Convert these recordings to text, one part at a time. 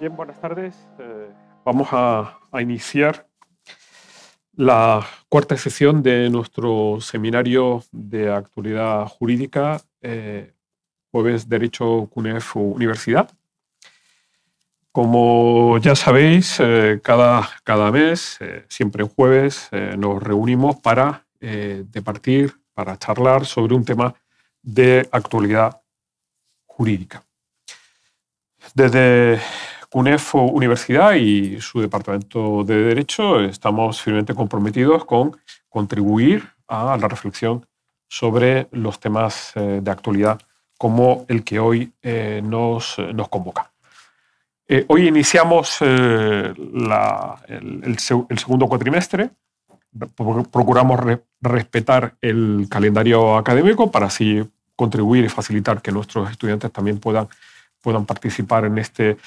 Bien, buenas tardes. Vamos a iniciar la cuarta sesión de nuestro seminario de actualidad jurídica, Jueves Derecho CUNEF Universidad. Como ya sabéis, cada mes, siempre en jueves, nos reunimos para debatir, para charlar sobre un tema de actualidad jurídica. Desde CUNEF Universidad y su Departamento de Derecho estamos firmemente comprometidos con contribuir a la reflexión sobre los temas de actualidad como el que hoy nos convoca. Hoy iniciamos el segundo cuatrimestre. Procuramos respetar el calendario académico para así contribuir y facilitar que nuestros estudiantes también puedan participar en este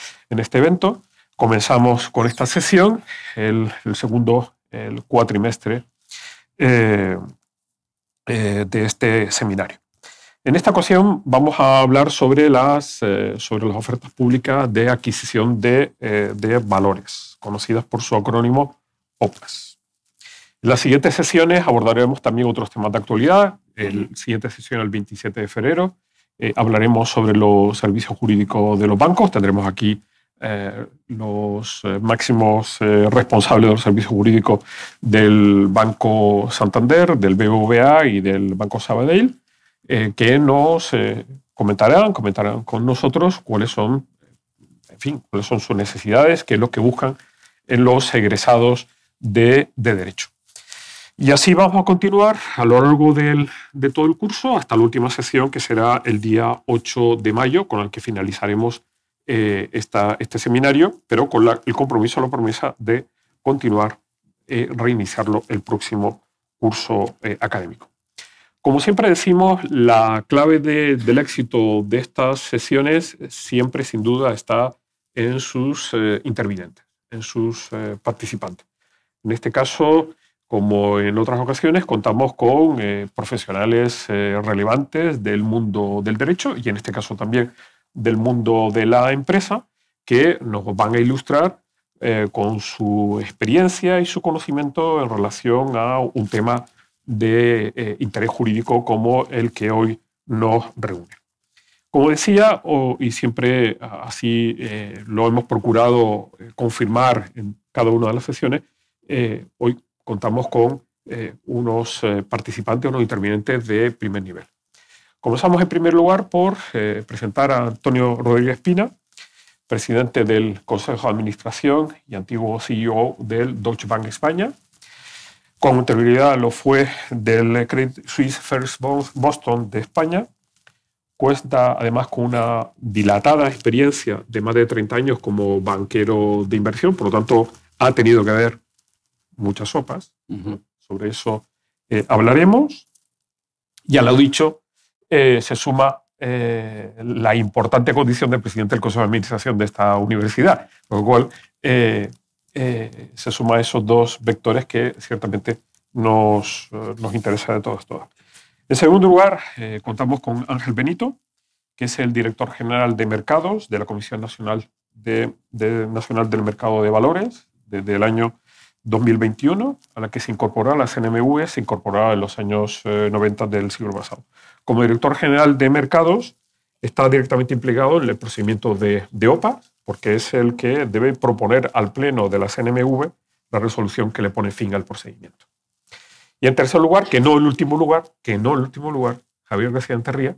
evento. Comenzamos con esta sesión, el segundo cuatrimestre de este seminario. En esta ocasión vamos a hablar sobre las ofertas públicas de adquisición de valores, conocidas por su acrónimo OPAS. En las siguientes sesiones abordaremos también otros temas de actualidad. En la siguiente sesión, el 27 de febrero, hablaremos sobre los servicios jurídicos de los bancos. Tendremos aquí los máximos responsables de los servicios jurídicos del Banco Santander, del BBVA y del Banco Sabadell, que nos comentarán con nosotros cuáles son sus necesidades, qué es lo que buscan en los egresados de Derecho. Y así vamos a continuar a lo largo de todo el curso hasta la última sesión, que será el día 8 de mayo, con el que finalizaremos este seminario, pero con el compromiso, la promesa de continuar, reiniciarlo el próximo curso académico. Como siempre decimos, la clave del éxito de estas sesiones siempre, sin duda, está en sus intervinientes, en sus participantes. En este caso, como en otras ocasiones, contamos con profesionales relevantes del mundo del derecho y en este caso también del mundo de la empresa, que nos van a ilustrar con su experiencia y su conocimiento en relación a un tema de interés jurídico como el que hoy nos reúne. Como decía, y siempre así lo hemos procurado confirmar en cada una de las sesiones, hoy contamos con unos participantes, unos intervinientes de primer nivel. Comenzamos en primer lugar por presentar a Antonio Rodríguez Pina, presidente del Consejo de Administración y antiguo CEO del Deutsche Bank España. Con anterioridad lo fue del Credit Suisse First Boston de España. Cuenta además con una dilatada experiencia de más de 30 años como banquero de inversión, por lo tanto ha tenido que ver muchas sopas. Sobre eso hablaremos. Y a lo dicho se suma la importante condición de presidente del Consejo de Administración de esta universidad, con lo cual se suma a esos dos vectores que ciertamente nos interesa de todas. En segundo lugar, contamos con Ángel Benito, que es el director general de mercados de la Comisión Nacional del Mercado de Valores desde el año 2021, a la que se incorporó a la CNMV, se incorporó en los años 90 del siglo pasado. Como director general de mercados, está directamente implicado en el procedimiento de OPA, porque es el que debe proponer al Pleno de la CNMV la resolución que le pone fin al procedimiento. Y en tercer lugar, que no en último lugar, Javier García Enterría,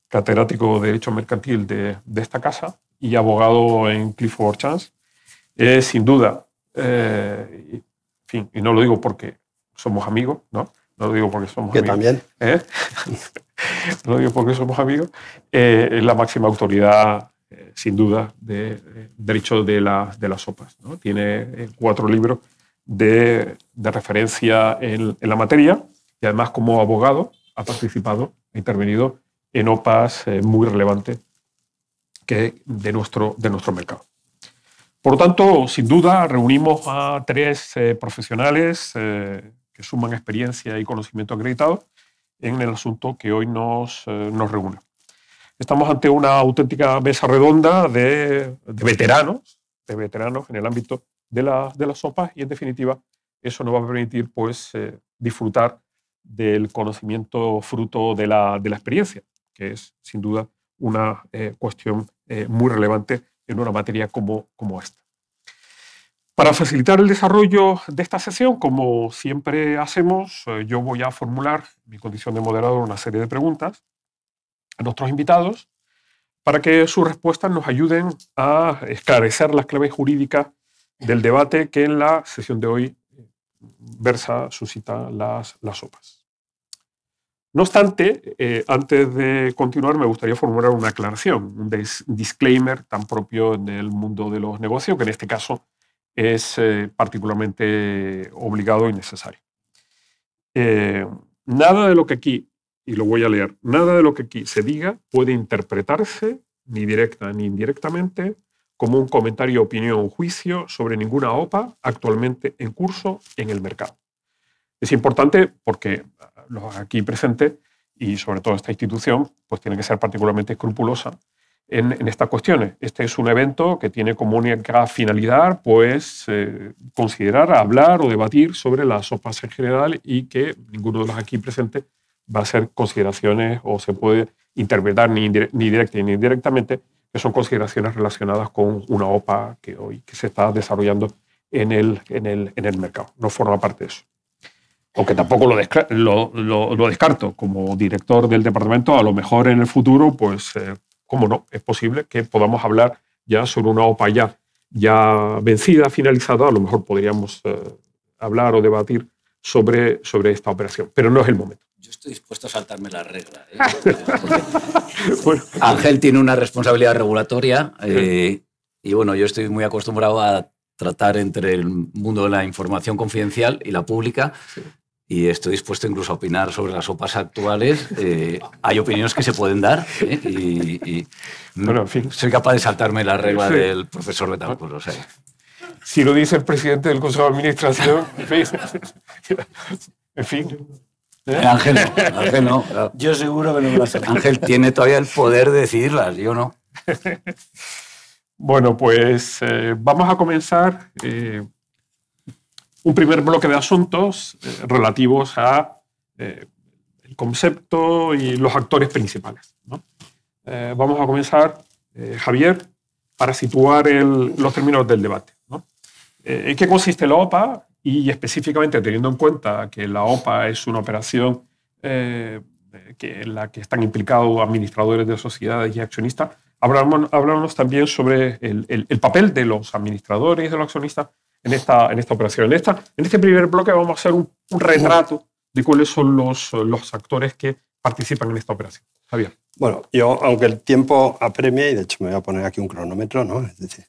catedrático de Derecho Mercantil de esta casa y abogado en Clifford Chance, es sin duda, y no lo digo porque somos amigos, ¿no? No lo digo porque somos que amigos. También. No lo digo porque somos amigos. Es la máxima autoridad, sin duda, de derecho de las OPAs, ¿no? Tiene 4 libros de referencia en la materia y además como abogado ha participado, ha intervenido en OPAs muy relevantes de nuestro mercado. Por lo tanto, sin duda, reunimos a 3 profesionales que suman experiencia y conocimiento acreditado en el asunto que hoy nos reúne. Estamos ante una auténtica mesa redonda de veteranos en el ámbito de las sopas, y en definitiva eso nos va a permitir pues, disfrutar del conocimiento fruto de la experiencia, que es sin duda una cuestión muy relevante en una materia como esta. Para facilitar el desarrollo de esta sesión, como siempre hacemos, yo voy a formular, en mi condición de moderador, una serie de preguntas a nuestros invitados para que sus respuestas nos ayuden a esclarecer las claves jurídicas del debate que en la sesión de hoy suscita las sopas. No obstante, antes de continuar, me gustaría formular una aclaración, un disclaimer tan propio del mundo de los negocios, que en este caso es particularmente obligado y necesario. Nada de lo que aquí, y lo voy a leer, nada de lo que aquí se diga puede interpretarse, ni directa ni indirectamente, como un comentario, opinión o juicio sobre ninguna OPA actualmente en curso en el mercado. Es importante porque los aquí presentes, y sobre todo esta institución, pues tiene que ser particularmente escrupulosa en estas cuestiones. Este es un evento que tiene como única finalidad pues, considerar, hablar o debatir sobre las sopas en general, y que ninguno de los aquí presentes va a hacer consideraciones o se puede interpretar ni directa ni indirectamente, que son consideraciones relacionadas con una OPA que se está desarrollando en el mercado. No forma parte de eso. Aunque tampoco lo descarto como director del departamento, a lo mejor en el futuro, pues, cómo no, es posible que podamos hablar ya sobre una OPA ya vencida, finalizada. A lo mejor podríamos hablar o debatir sobre esta operación, pero no es el momento. Yo estoy dispuesto a saltarme la regla. Bueno. Ángel tiene una responsabilidad regulatoria y bueno, yo estoy muy acostumbrado a tratar entre el mundo de la información confidencial y la pública. Sí. Y estoy dispuesto incluso a opinar sobre las OPAs actuales. Hay opiniones que se pueden dar y bueno, en fin, soy capaz de saltarme la regla del profesor Betancourt. O sea. Si lo dice el presidente del Consejo de Administración, en fin. Ángel no. Claro. Yo seguro que no me lo hace. Ángel tiene todavía el poder de decidirlas, yo no. Bueno, pues vamos a comenzar un primer bloque de asuntos relativos a el concepto y los actores principales, ¿no? Vamos a comenzar, Javier, para situar los términos del debate, ¿no? ¿En qué consiste la OPA? Y específicamente, teniendo en cuenta que la OPA es una operación en la que están implicados administradores de sociedades y accionistas, hablamos también sobre el papel de los administradores y de los accionistas en esta operación. En este primer bloque vamos a hacer un retrato de cuáles son los actores que participan en esta operación. Javier. Bueno, yo, aunque el tiempo apremia, y de hecho me voy a poner aquí un cronómetro, ¿no? Es decir,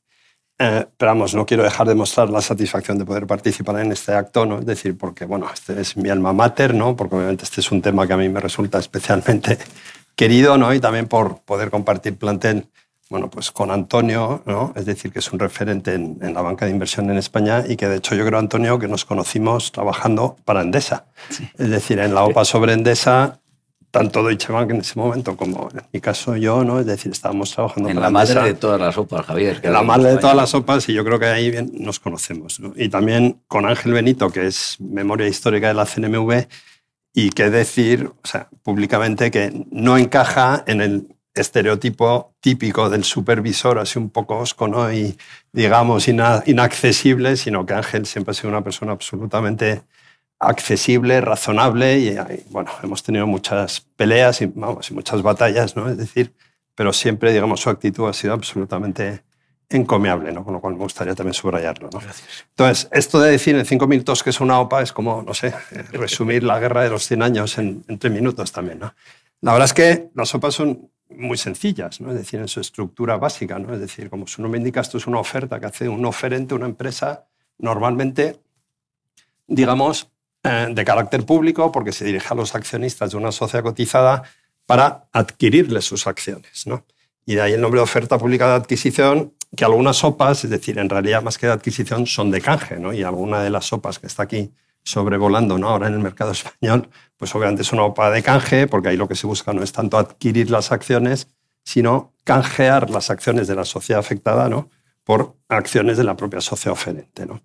pero vamos, no quiero dejar de mostrar la satisfacción de poder participar en este acto, ¿no? Es decir, porque bueno, este es mi alma mater, ¿no? Porque obviamente este es un tema que a mí me resulta especialmente querido, ¿no? Y también por poder compartir plantel, bueno, pues con Antonio, ¿no? Es decir, que es un referente en la banca de inversión en España, y que de hecho yo creo, Antonio, que nos conocimos trabajando para Endesa. Sí. Es decir, en la OPA sobre Endesa, tanto Deutsche Bank en ese momento como en mi caso yo, ¿no? Es decir, estábamos trabajando en la madre de todas las OPAs, Javier. En la madre de todas las OPAs, y yo creo que ahí bien nos conocemos, ¿no? Y también con Ángel Benito, que es memoria histórica de la CNMV, y que decir, o sea, públicamente, que no encaja en el estereotipo típico del supervisor, así un poco osco, ¿no? Y digamos inaccesible, sino que Ángel siempre ha sido una persona absolutamente accesible, razonable, y bueno, hemos tenido muchas peleas y muchas batallas, ¿no? Es decir, pero siempre, digamos, su actitud ha sido absolutamente encomiable, ¿no? Con lo cual me gustaría también subrayarlo, ¿no? Gracias. Entonces, esto de decir en 5 minutos que es una OPA es como, no sé, resumir la guerra de los 100 años en 3 minutos también, ¿no? La verdad es que las OPAs son muy sencillas, ¿no? Es decir, en su estructura básica, ¿no? Es decir, como su nombre indica, esto es una oferta que hace un oferente, una empresa, normalmente, digamos, de carácter público, porque se dirige a los accionistas de una sociedad cotizada para adquirirles sus acciones, ¿no? Y de ahí el nombre de oferta pública de adquisición, que algunas OPAs, es decir, en realidad más que de adquisición, son de canje, ¿no? Y alguna de las OPAs que está aquí sobrevolando, ¿no? Ahora en el mercado español, pues obviamente es una OPA de canje, porque ahí lo que se busca no es tanto adquirir las acciones, sino canjear las acciones de la sociedad afectada, ¿no?, por acciones de la propia sociedad oferente, ¿no?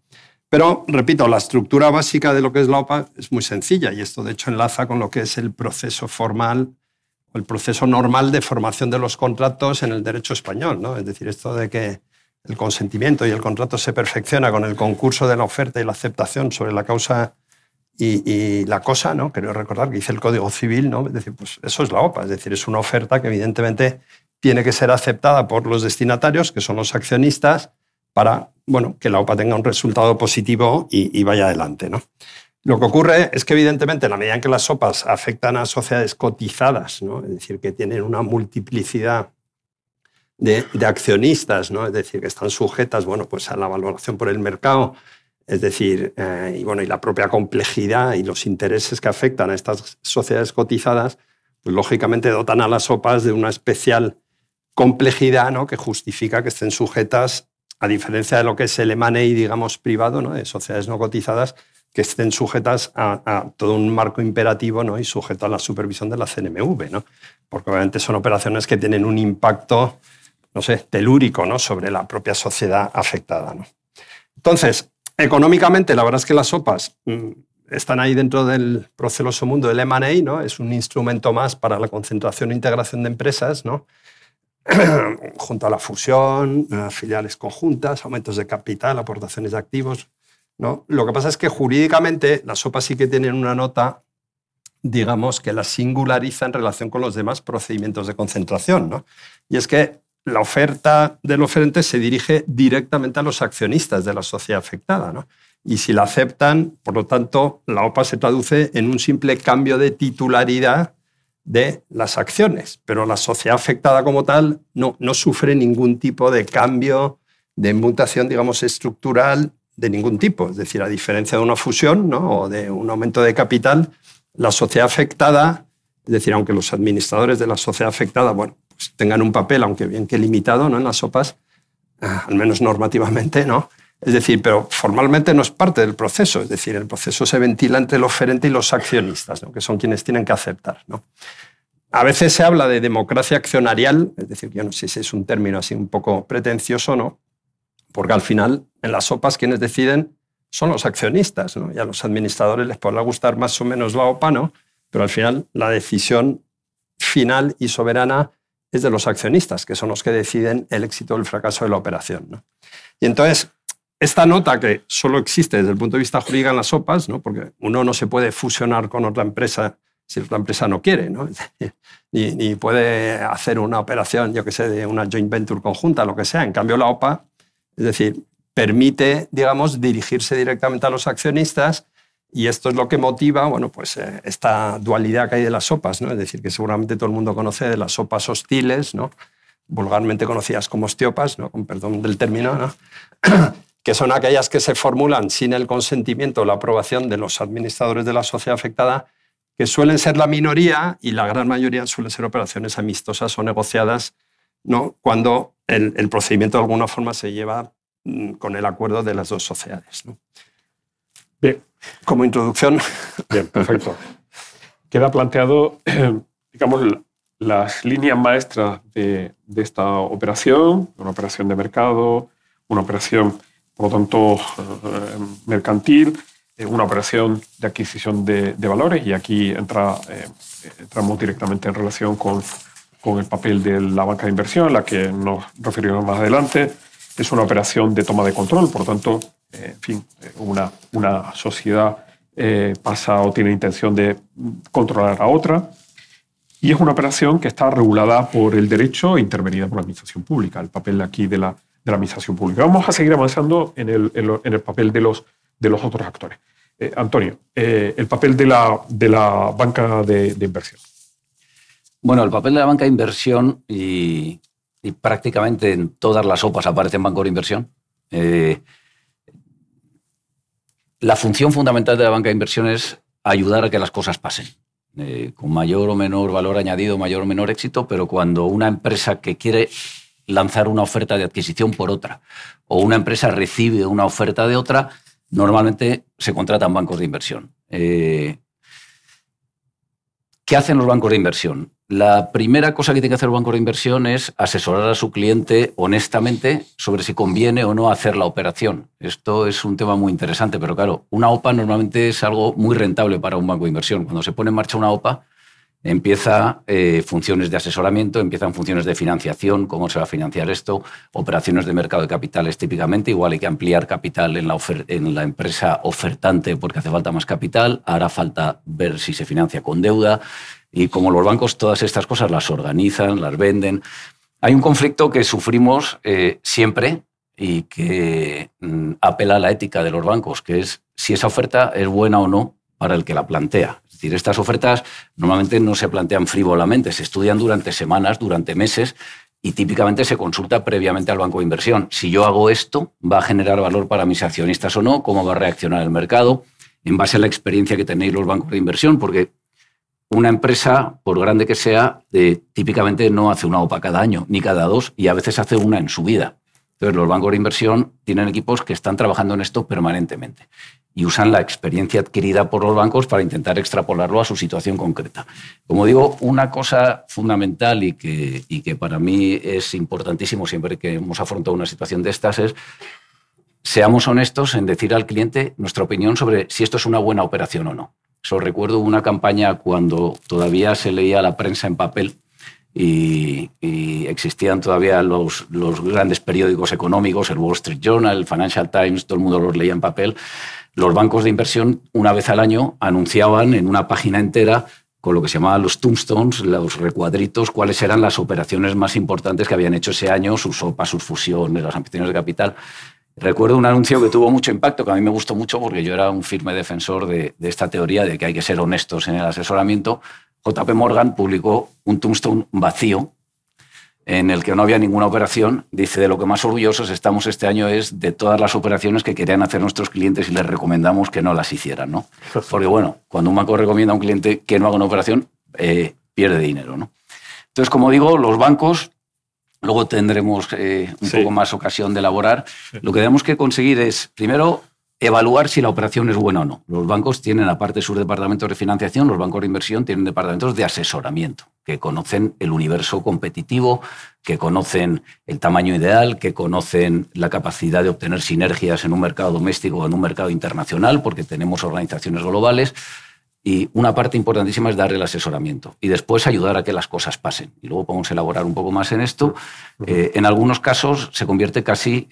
Pero, repito, la estructura básica de lo que es la OPA es muy sencilla y esto, de hecho, enlaza con lo que es el proceso formal o el proceso normal de formación de los contratos en el derecho español, ¿no? Es decir, esto de que el consentimiento y el contrato se perfecciona con el concurso de la oferta y la aceptación sobre la causa y la cosa, ¿no? Quiero recordar que dice el Código Civil, ¿no? Es decir, pues eso es la OPA, es decir, es una oferta que evidentemente tiene que ser aceptada por los destinatarios, que son los accionistas, para, bueno, que la OPA tenga un resultado positivo y vaya adelante, ¿no? Lo que ocurre es que, evidentemente, en la medida en que las OPAs afectan a sociedades cotizadas, ¿no?, es decir, que tienen una multiplicidad de accionistas, ¿no?, es decir, que están sujetas, bueno, pues a la valoración por el mercado, es decir, y la propia complejidad y los intereses que afectan a estas sociedades cotizadas, pues lógicamente dotan a las OPAs de una especial complejidad, ¿no?, que justifica que estén sujetas, a diferencia de lo que es el M&A, digamos, privado, ¿no?, de sociedades no cotizadas, que estén sujetas a todo un marco imperativo, ¿no?, y sujeto a la supervisión de la CNMV, ¿no?, porque obviamente son operaciones que tienen un impacto, no sé, telúrico, ¿no?, sobre la propia sociedad afectada, ¿no? Entonces, económicamente, la verdad es que las OPAs están ahí dentro del proceloso mundo del M&A, ¿no? Es un instrumento más para la concentración e integración de empresas, ¿no?, junto a la fusión, filiales conjuntas, aumentos de capital, aportaciones de activos, ¿no? Lo que pasa es que jurídicamente las OPAs sí que tienen una nota, digamos, que las singulariza en relación con los demás procedimientos de concentración, ¿no? Y es que la oferta del oferente se dirige directamente a los accionistas de la sociedad afectada, ¿no? Y si la aceptan, por lo tanto, la OPA se traduce en un simple cambio de titularidad de las acciones, pero la sociedad afectada como tal no sufre ningún tipo de cambio, de mutación, digamos, estructural de ningún tipo. Es decir, a diferencia de una fusión, ¿no?, o de un aumento de capital, la sociedad afectada, es decir, aunque los administradores de la sociedad afectada, bueno, pues tengan un papel, aunque bien que limitado, ¿no?, en las OPAs, al menos normativamente, ¿no? Es decir, pero formalmente no es parte del proceso. Es decir, el proceso se ventila entre el oferente y los accionistas, ¿no?, que son quienes tienen que aceptar, ¿no? A veces se habla de democracia accionarial, es decir, yo no sé si es un término así un poco pretencioso, ¿no?, porque al final en las OPAs quienes deciden son los accionistas, ¿no? Y a los administradores les podrá gustar más o menos la OPA, ¿no?, pero al final la decisión final y soberana es de los accionistas, que son los que deciden el éxito o el fracaso de la operación, ¿no? Y entonces, esta nota que solo existe desde el punto de vista jurídico en las OPAs, ¿no?, porque uno no se puede fusionar con otra empresa si otra empresa no quiere, ¿no?, ni puede hacer una operación, yo que sé, de una joint venture conjunta, lo que sea. En cambio, la OPA, es decir, permite, digamos, dirigirse directamente a los accionistas y esto es lo que motiva, bueno, pues esta dualidad que hay de las OPAs, ¿no? Es decir, que seguramente todo el mundo conoce de las OPAs hostiles, ¿no?, vulgarmente conocidas como ostiopas, ¿no?, con perdón del término, ¿no?, que son aquellas que se formulan sin el consentimiento o la aprobación de los administradores de la sociedad afectada, que suelen ser la minoría y la gran mayoría suelen ser operaciones amistosas o negociadas, ¿no?, cuando el procedimiento de alguna forma se lleva con el acuerdo de las dos sociedades, ¿no? Bien. Como introducción. Bien, perfecto. Queda planteado, digamos, las líneas maestras de esta operación, una operación de mercado, una operación, por lo tanto, mercantil, una operación de adquisición de valores, y aquí entramos directamente en relación con el papel de la banca de inversión, a la que nos referiremos más adelante. Es una operación de toma de control, por lo tanto, en fin, una sociedad pasa o tiene intención de controlar a otra, y es una operación que está regulada por el derecho e intervenida por la administración pública, el papel aquí de la administración pública. Vamos a seguir avanzando en el papel de los otros actores. Antonio, el papel de la banca de inversión. Bueno, el papel de la banca de inversión y prácticamente en todas las OPAs aparecen bancos de inversión. La función fundamental de la banca de inversión es ayudar a que las cosas pasen, con mayor o menor valor añadido, mayor o menor éxito, pero cuando una empresa que quiere lanzar una oferta de adquisición por otra o una empresa recibe una oferta de otra, normalmente se contratan bancos de inversión. ¿Qué ¿Qué hacen los bancos de inversión? La primera cosa que tiene que hacer el banco de inversión es asesorar a su cliente honestamente sobre si conviene o no hacer la operación. Esto es un tema muy interesante, pero claro, una OPA normalmente es algo muy rentable para un banco de inversión. Cuando se pone en marcha una OPA, empieza funciones de asesoramiento, empiezan funciones de financiación, cómo se va a financiar esto, operaciones de mercado de capitales típicamente, igual hay que ampliar capital en la empresa ofertante porque hace falta más capital, hará falta ver si se financia con deuda y como los bancos todas estas cosas las organizan, las venden. Hay un conflicto que sufrimos siempre y que apela a la ética de los bancos, que es si esa oferta es buena o no para el que la plantea. Es decir, estas ofertas normalmente no se plantean frívolamente, se estudian durante semanas, durante meses y típicamente se consulta previamente al banco de inversión. Si yo hago esto, ¿va a generar valor para mis accionistas o no? ¿Cómo va a reaccionar el mercado? En base a la experiencia que tenéis los bancos de inversión, porque una empresa, por grande que sea, típicamente no hace una OPA cada año, ni cada 2, y a veces hace una en su vida. Entonces, los bancos de inversión tienen equipos que están trabajando en esto permanentemente y usan la experiencia adquirida por los bancos para intentar extrapolarlo a su situación concreta. Como digo, una cosa fundamental y que para mí es importantísimo siempre que hemos afrontado una situación de estas es seamos honestos en decir al cliente nuestra opinión sobre si esto es una buena operación o no. Eso recuerdo una campaña cuando todavía se leía la prensa en papel y existían todavía los grandes periódicos económicos, el Wall Street Journal, el Financial Times, todo el mundo los leía en papel. Los bancos de inversión, una vez al año, anunciaban en una página entera con lo que se llamaban los tombstones, los recuadritos, cuáles eran las operaciones más importantes que habían hecho ese año, sus OPAs, sus fusiones, las ampliaciones de capital. Recuerdo un anuncio que tuvo mucho impacto, que a mí me gustó mucho porque yo era un firme defensor de esta teoría de que hay que ser honestos en el asesoramiento. JP Morgan publicó un tombstone vacío en el que no había ninguna operación. Dice, de lo que más orgullosos estamos este año es de todas las operaciones que querían hacer nuestros clientes y les recomendamos que no las hicieran, ¿no? Porque, bueno, cuando un banco recomienda a un cliente que no haga una operación, pierde dinero, ¿no? Entonces, como digo, los bancos, luego tendremos un poco más ocasión de elaborar, lo que tenemos que conseguir es, primero, evaluar si la operación es buena o no. Los bancos tienen, aparte de sus departamentos de financiación, los bancos de inversión tienen departamentos de asesoramiento, que conocen el universo competitivo, que conocen el tamaño ideal, que conocen la capacidad de obtener sinergias en un mercado doméstico o en un mercado internacional, porque tenemos organizaciones globales. Y una parte importantísima es dar el asesoramiento y después ayudar a que las cosas pasen. Y luego podemos elaborar un poco más en esto. En algunos casos se convierte casi,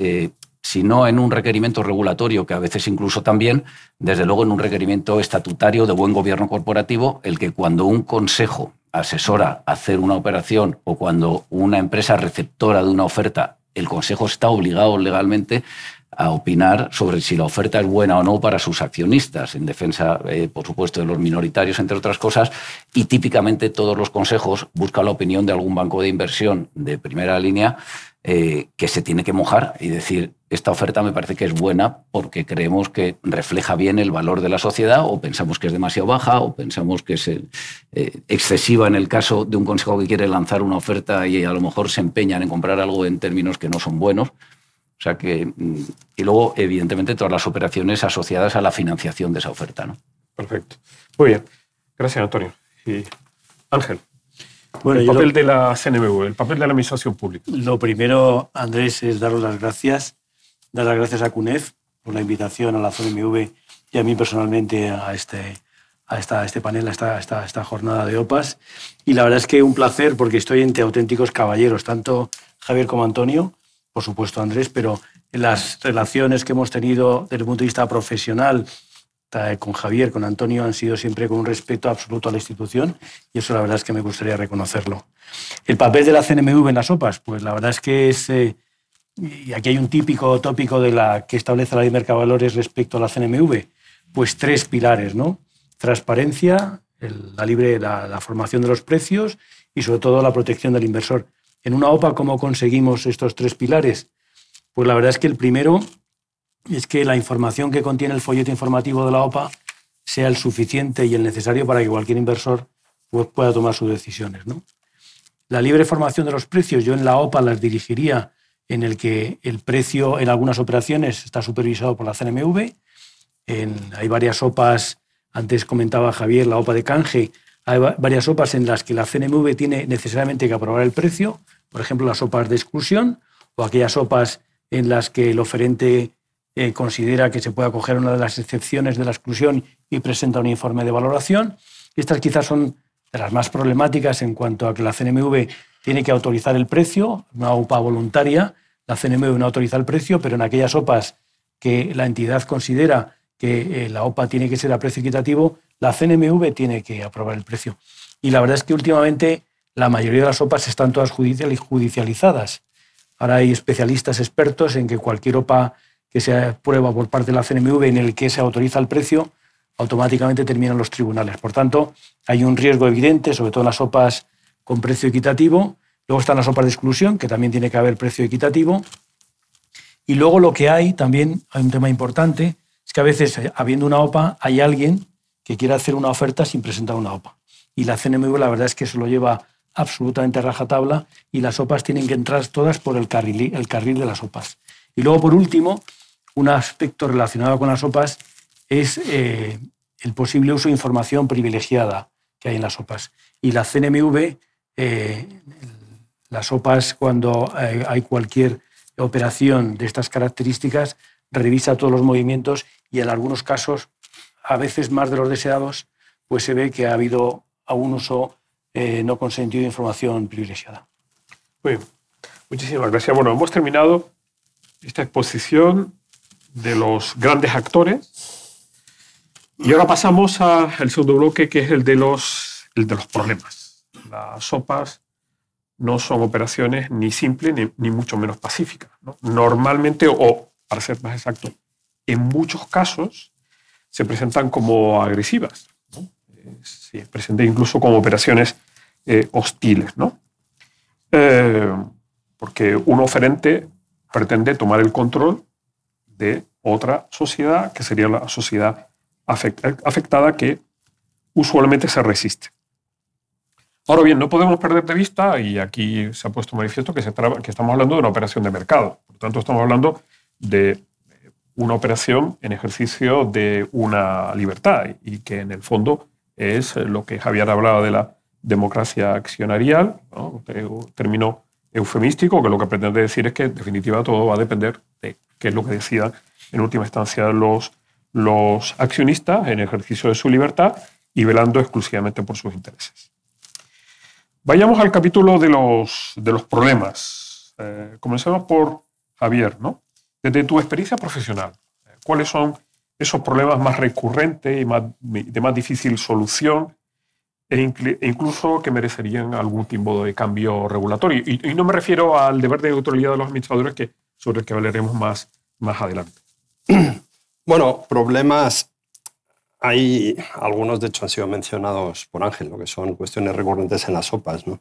si no en un requerimiento regulatorio, que a veces incluso también, desde luego en un requerimiento estatutario de buen gobierno corporativo, el que cuando un consejo asesora hacer una operación o cuando una empresa receptora de una oferta, el consejo está obligado legalmente a opinar sobre si la oferta es buena o no para sus accionistas, en defensa, por supuesto, de los minoritarios, entre otras cosas, y típicamente todos los consejos buscan la opinión de algún banco de inversión de primera línea que se tiene que mojar y decir, esta oferta me parece que es buena porque creemos que refleja bien el valor de la sociedad o pensamos que es demasiado baja o pensamos que es excesiva en el caso de un consejo que quiere lanzar una oferta y a lo mejor se empeñan en comprar algo en términos que no son buenos. O sea que, y luego, evidentemente, todas las operaciones asociadas a la financiación de esa oferta, ¿no? Perfecto. Muy bien. Gracias, Antonio. Y Ángel, bueno, el papel de la CNMV, el papel de la administración pública. Lo primero, Andrés, es daros las gracias. Dar las gracias a CUNEF por la invitación a la CNMV y a mí personalmente a este panel, a esta jornada de OPAs. Y la verdad es que un placer porque estoy entre auténticos caballeros, tanto Javier como Antonio, por supuesto Andrés, pero las relaciones que hemos tenido desde el punto de vista profesional con Javier, con Antonio, han sido siempre con un respeto absoluto a la institución y eso la verdad es que me gustaría reconocerlo. El papel de la CNMV en las OPAs, pues la verdad es que es, y aquí hay un típico tópico de la que establece la ley de mercado de valores respecto a la CNMV, pues 3 pilares, ¿no? Transparencia, la formación de los precios y sobre todo la protección del inversor. En una OPA, ¿cómo conseguimos estos 3 pilares? Pues la verdad es que el primero es que la información que contiene el folleto informativo de la OPA sea el suficiente y el necesario para que cualquier inversor pues, pueda tomar sus decisiones, ¿no? La libre formación de los precios, yo en la OPA las dirigiría en el que el precio en algunas operaciones está supervisado por la CNMV. Hay varias OPAs, antes comentaba Javier, la OPA de canje. Hay varias OPAs en las que la CNMV tiene necesariamente que aprobar el precio, por ejemplo, las OPAs de exclusión o aquellas OPAs en las que el oferente considera que se puede acoger una de las excepciones de la exclusión y presenta un informe de valoración. Estas quizás son de las más problemáticas en cuanto a que la CNMV tiene que autorizar el precio, una OPA voluntaria, la CNMV no autoriza el precio, pero en aquellas OPAs que la entidad considera que la OPA tiene que ser a precio equitativo, la CNMV tiene que aprobar el precio. Y la verdad es que últimamente la mayoría de las OPAs están todas judicializadas. Ahora hay especialistas expertos en que cualquier OPA que se aprueba por parte de la CNMV en el que se autoriza el precio, automáticamente termina en los tribunales. Por tanto, hay un riesgo evidente, sobre todo en las OPAs con precio equitativo. Luego están las OPAs de exclusión, que también tiene que haber precio equitativo. Y luego lo que hay, también hay un tema importante, es que a veces, habiendo una OPA, hay alguien que quiere hacer una oferta sin presentar una OPA. Y la CNMV la verdad es que se lo lleva absolutamente a rajatabla y las OPAs tienen que entrar todas por el carril de las OPAs. Y luego, por último, un aspecto relacionado con las OPAs es el posible uso de información privilegiada que hay en las OPAs. Y la CNMV, las OPAs, cuando hay cualquier operación de estas características, revisa todos los movimientos y en algunos casos, a veces más de los deseados, pues se ve que ha habido un uso no consentido de información privilegiada. Muy bien. Muchísimas gracias. Bueno, hemos terminado esta exposición de los grandes actores y ahora pasamos al segundo bloque, que es el de los problemas. Las OPAs no son operaciones ni simples ni mucho menos pacíficas, ¿no? Normalmente, o para ser más exacto, en muchos casos se presentan como agresivas, ¿no? Se presentan incluso como operaciones hostiles, ¿no? Porque un oferente pretende tomar el control de otra sociedad, que sería la sociedad afectada, que usualmente se resiste. Ahora bien, no podemos perder de vista, y aquí se ha puesto manifiesto, que estamos hablando de una operación de mercado. Por lo tanto, estamos hablando de una operación en ejercicio de una libertad y que en el fondo es lo que Javier hablaba de la democracia accionarial, ¿no? Término eufemístico, que lo que pretende decir es que en definitiva todo va a depender de qué es lo que decidan en última instancia los accionistas en ejercicio de su libertad y velando exclusivamente por sus intereses. Vayamos al capítulo de los problemas. Comencemos por Javier, ¿no? Desde tu experiencia profesional, ¿cuáles son esos problemas más recurrentes y de más difícil solución e incluso que merecerían algún tipo de cambio regulatorio? Y no me refiero al deber de neutralidad de los administradores, sobre el que hablaremos más adelante. Bueno, problemas hay algunos, de hecho, han sido mencionados por Ángel, lo que son cuestiones recurrentes en las OPAs, ¿no?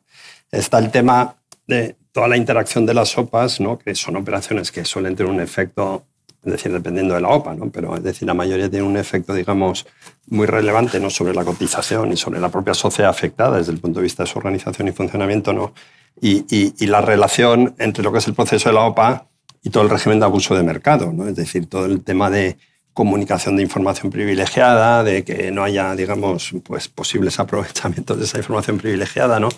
Está el tema de toda la interacción de las OPAs, ¿no? Que son operaciones que suelen tener un efecto, es decir, dependiendo de la OPA, ¿no? Pero es decir, la mayoría tiene un efecto, digamos, muy relevante, ¿no? Sobre la cotización y sobre la propia sociedad afectada desde el punto de vista de su organización y funcionamiento, ¿no? Y la relación entre lo que es el proceso de la OPA y todo el régimen de abuso de mercado, ¿no? Es decir, todo el tema de comunicación de información privilegiada, de que no haya, digamos, pues, posibles aprovechamientos de esa información privilegiada, ¿no?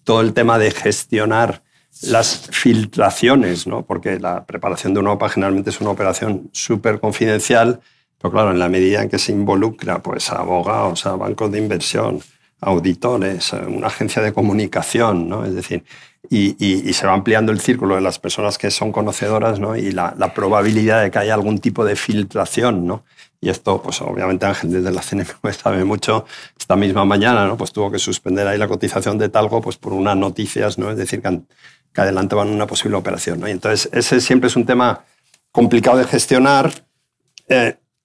Todo el tema de gestionar las filtraciones, ¿no? Porque la preparación de una OPA generalmente es una operación súper confidencial, pero claro, en la medida en que se involucra pues, a abogados, a bancos de inversión, a auditores, a una agencia de comunicación, ¿no? Es decir, y se va ampliando el círculo de las personas que son conocedoras, ¿no? Y la probabilidad de que haya algún tipo de filtración, ¿no? Y esto, pues obviamente Ángel desde la CNMV sabe mucho. Esta misma mañana, ¿no? Pues tuvo que suspender ahí la cotización de Talgo pues, por unas noticias, ¿no? Es decir, que adelantaban una posible operación, ¿no? Y entonces ese siempre es un tema complicado de gestionar.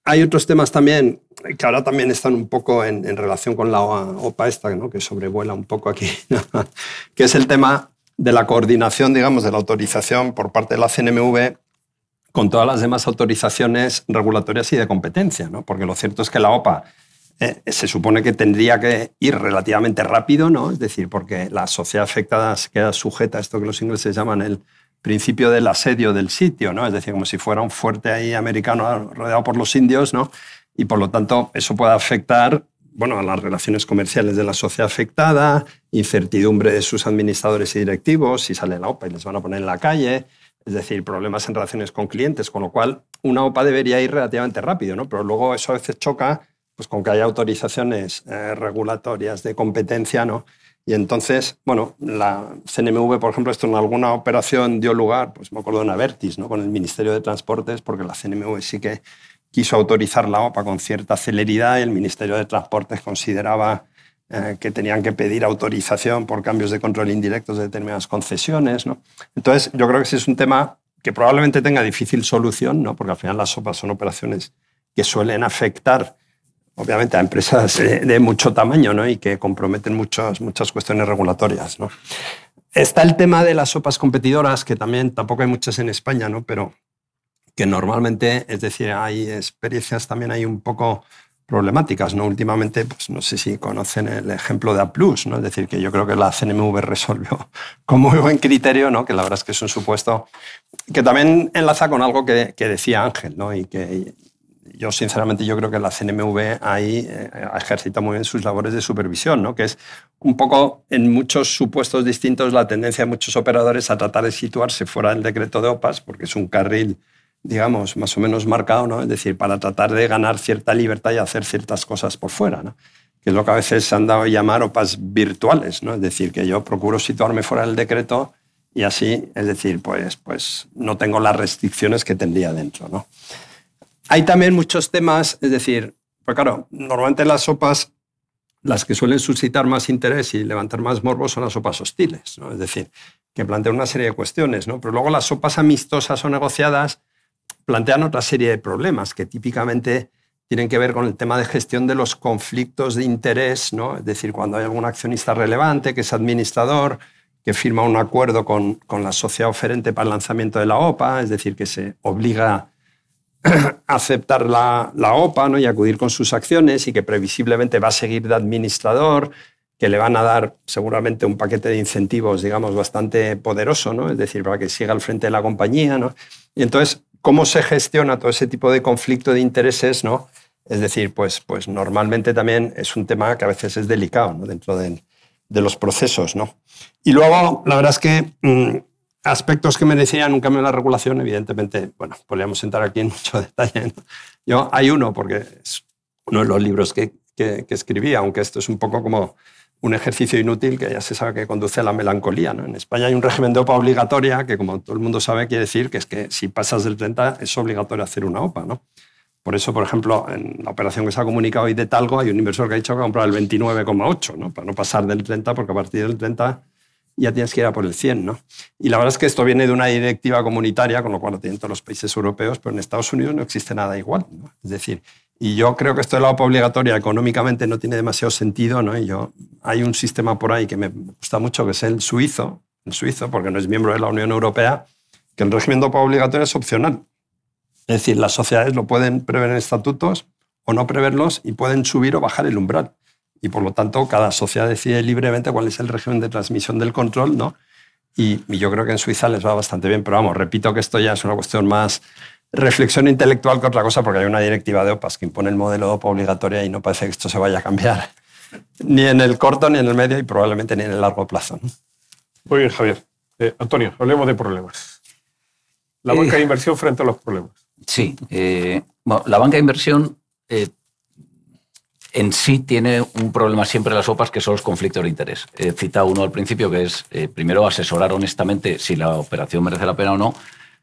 Hay otros temas también que ahora también están un poco en relación con la OPA esta, ¿no? Que sobrevuela un poco aquí, ¿no? Que es el tema de la coordinación, digamos, de la autorización por parte de la CNMV con todas las demás autorizaciones regulatorias y de competencia, ¿no? Porque lo cierto es que la OPA se supone que tendría que ir relativamente rápido, ¿no? Es decir, porque la sociedad afectada se queda sujeta a esto que los ingleses llaman el principio del asedio del sitio, ¿no? Es decir, como si fuera un fuerte ahí americano rodeado por los indios, ¿no? Y por lo tanto eso puede afectar bueno, a las relaciones comerciales de la sociedad afectada, incertidumbre de sus administradores y directivos, si sale la OPA y les van a poner en la calle, es decir, problemas en relaciones con clientes, con lo cual una OPA debería ir relativamente rápido, ¿no? Pero luego eso a veces choca pues, con que haya autorizaciones regulatorias de competencia, ¿no? Y entonces, bueno, la CNMV, por ejemplo, esto en alguna operación dio lugar, pues me acuerdo de una Vertis, ¿no? Con el Ministerio de Transportes, porque la CNMV sí que quiso autorizar la OPA con cierta celeridad y el Ministerio de Transportes consideraba que tenían que pedir autorización por cambios de control indirectos de determinadas concesiones, ¿no? Entonces, yo creo que ese es un tema que probablemente tenga difícil solución, ¿no? Porque al final las OPAs son operaciones que suelen afectar, obviamente, a empresas de mucho tamaño, ¿no? Y que comprometen muchas cuestiones regulatorias, ¿no? Está el tema de las OPAs competidoras, que también tampoco hay muchas en España, ¿no? Pero que normalmente, es decir, hay experiencias también hay un poco problemáticas, ¿no? Últimamente, pues no sé si conocen el ejemplo de A+, ¿no? Es decir, que yo creo que la CNMV resolvió con muy buen criterio, ¿no? Que la verdad es que es un supuesto que también enlaza con algo que decía Ángel, ¿no? Y que yo, sinceramente, yo creo que la CNMV ahí ejercita muy bien sus labores de supervisión, ¿no? Que es un poco, en muchos supuestos distintos, la tendencia de muchos operadores a tratar de situarse fuera del decreto de OPAs, porque es un carril, digamos, más o menos marcado, ¿no? Es decir, para tratar de ganar cierta libertad y hacer ciertas cosas por fuera, ¿no? Que es lo que a veces se han dado a llamar OPAs virtuales, ¿no? Es decir, que yo procuro situarme fuera del decreto y así, es decir, pues no tengo las restricciones que tendría dentro, ¿no? Hay también muchos temas, es decir, pues claro, normalmente las OPAs, las que suelen suscitar más interés y levantar más morbo son las OPAs hostiles, ¿no? Es decir, que plantean una serie de cuestiones, ¿no? Pero luego las OPAs amistosas o negociadas plantean otra serie de problemas que típicamente tienen que ver con el tema de gestión de los conflictos de interés, ¿no? Es decir, cuando hay algún accionista relevante que es administrador, que firma un acuerdo con la sociedad oferente para el lanzamiento de la OPA, es decir, que se obliga a aceptar la OPA, ¿no? Y acudir con sus acciones y que previsiblemente va a seguir de administrador, que le van a dar seguramente un paquete de incentivos, digamos, bastante poderoso, ¿no? Es decir, para que siga al frente de la compañía, ¿no? Y entonces, ¿cómo se gestiona todo ese tipo de conflicto de intereses, ¿no? Es decir, pues normalmente también es un tema que a veces es delicado, ¿no? Dentro de los procesos, ¿no? Y luego, la verdad es que aspectos que merecían un cambio en la regulación, evidentemente, bueno, podríamos entrar aquí en mucho detalle, ¿no? Hay uno, porque es uno de los libros que escribí, aunque esto es un poco como un ejercicio inútil que ya se sabe que conduce a la melancolía, ¿no? En España hay un régimen de OPA obligatoria que, como todo el mundo sabe, quiere decir que es que si pasas del 30 es obligatorio hacer una OPA, ¿no? Por eso, por ejemplo, en la operación que se ha comunicado hoy de Talgo, hay un inversor que ha dicho que va a comprar el 29,8, ¿no? Para no pasar del 30, porque a partir del 30 ya tienes que ir a por el 100, ¿no? Y la verdad es que esto viene de una directiva comunitaria, con lo cual lo tienen todos los países europeos, pero en Estados Unidos no existe nada igual, ¿no? Es decir, y yo creo que esto de la OPA obligatoria económicamente no tiene demasiado sentido, ¿no? Y hay un sistema por ahí que me gusta mucho, que es el suizo, porque no es miembro de la Unión Europea, que el régimen de OPA obligatoria es opcional. Es decir, las sociedades lo pueden prever en estatutos o no preverlos y pueden subir o bajar el umbral. Y por lo tanto, cada sociedad decide libremente cuál es el régimen de transmisión del control, ¿no? Y yo creo que en Suiza les va bastante bien. Pero vamos, repito que esto ya es una cuestión más reflexión intelectual que otra cosa, porque hay una directiva de OPAs que impone el modelo de OPA obligatoria y no parece que esto se vaya a cambiar ni en el corto, ni en el medio y probablemente ni en el largo plazo, ¿no? Muy bien, Javier. Antonio, hablemos de problemas. La banca de inversión frente a los problemas. Sí. Bueno, la banca de inversión en sí tiene un problema siempre en las OPAs, que son los conflictos de interés. He citado uno al principio, que es, primero, asesorar honestamente si la operación merece la pena o no.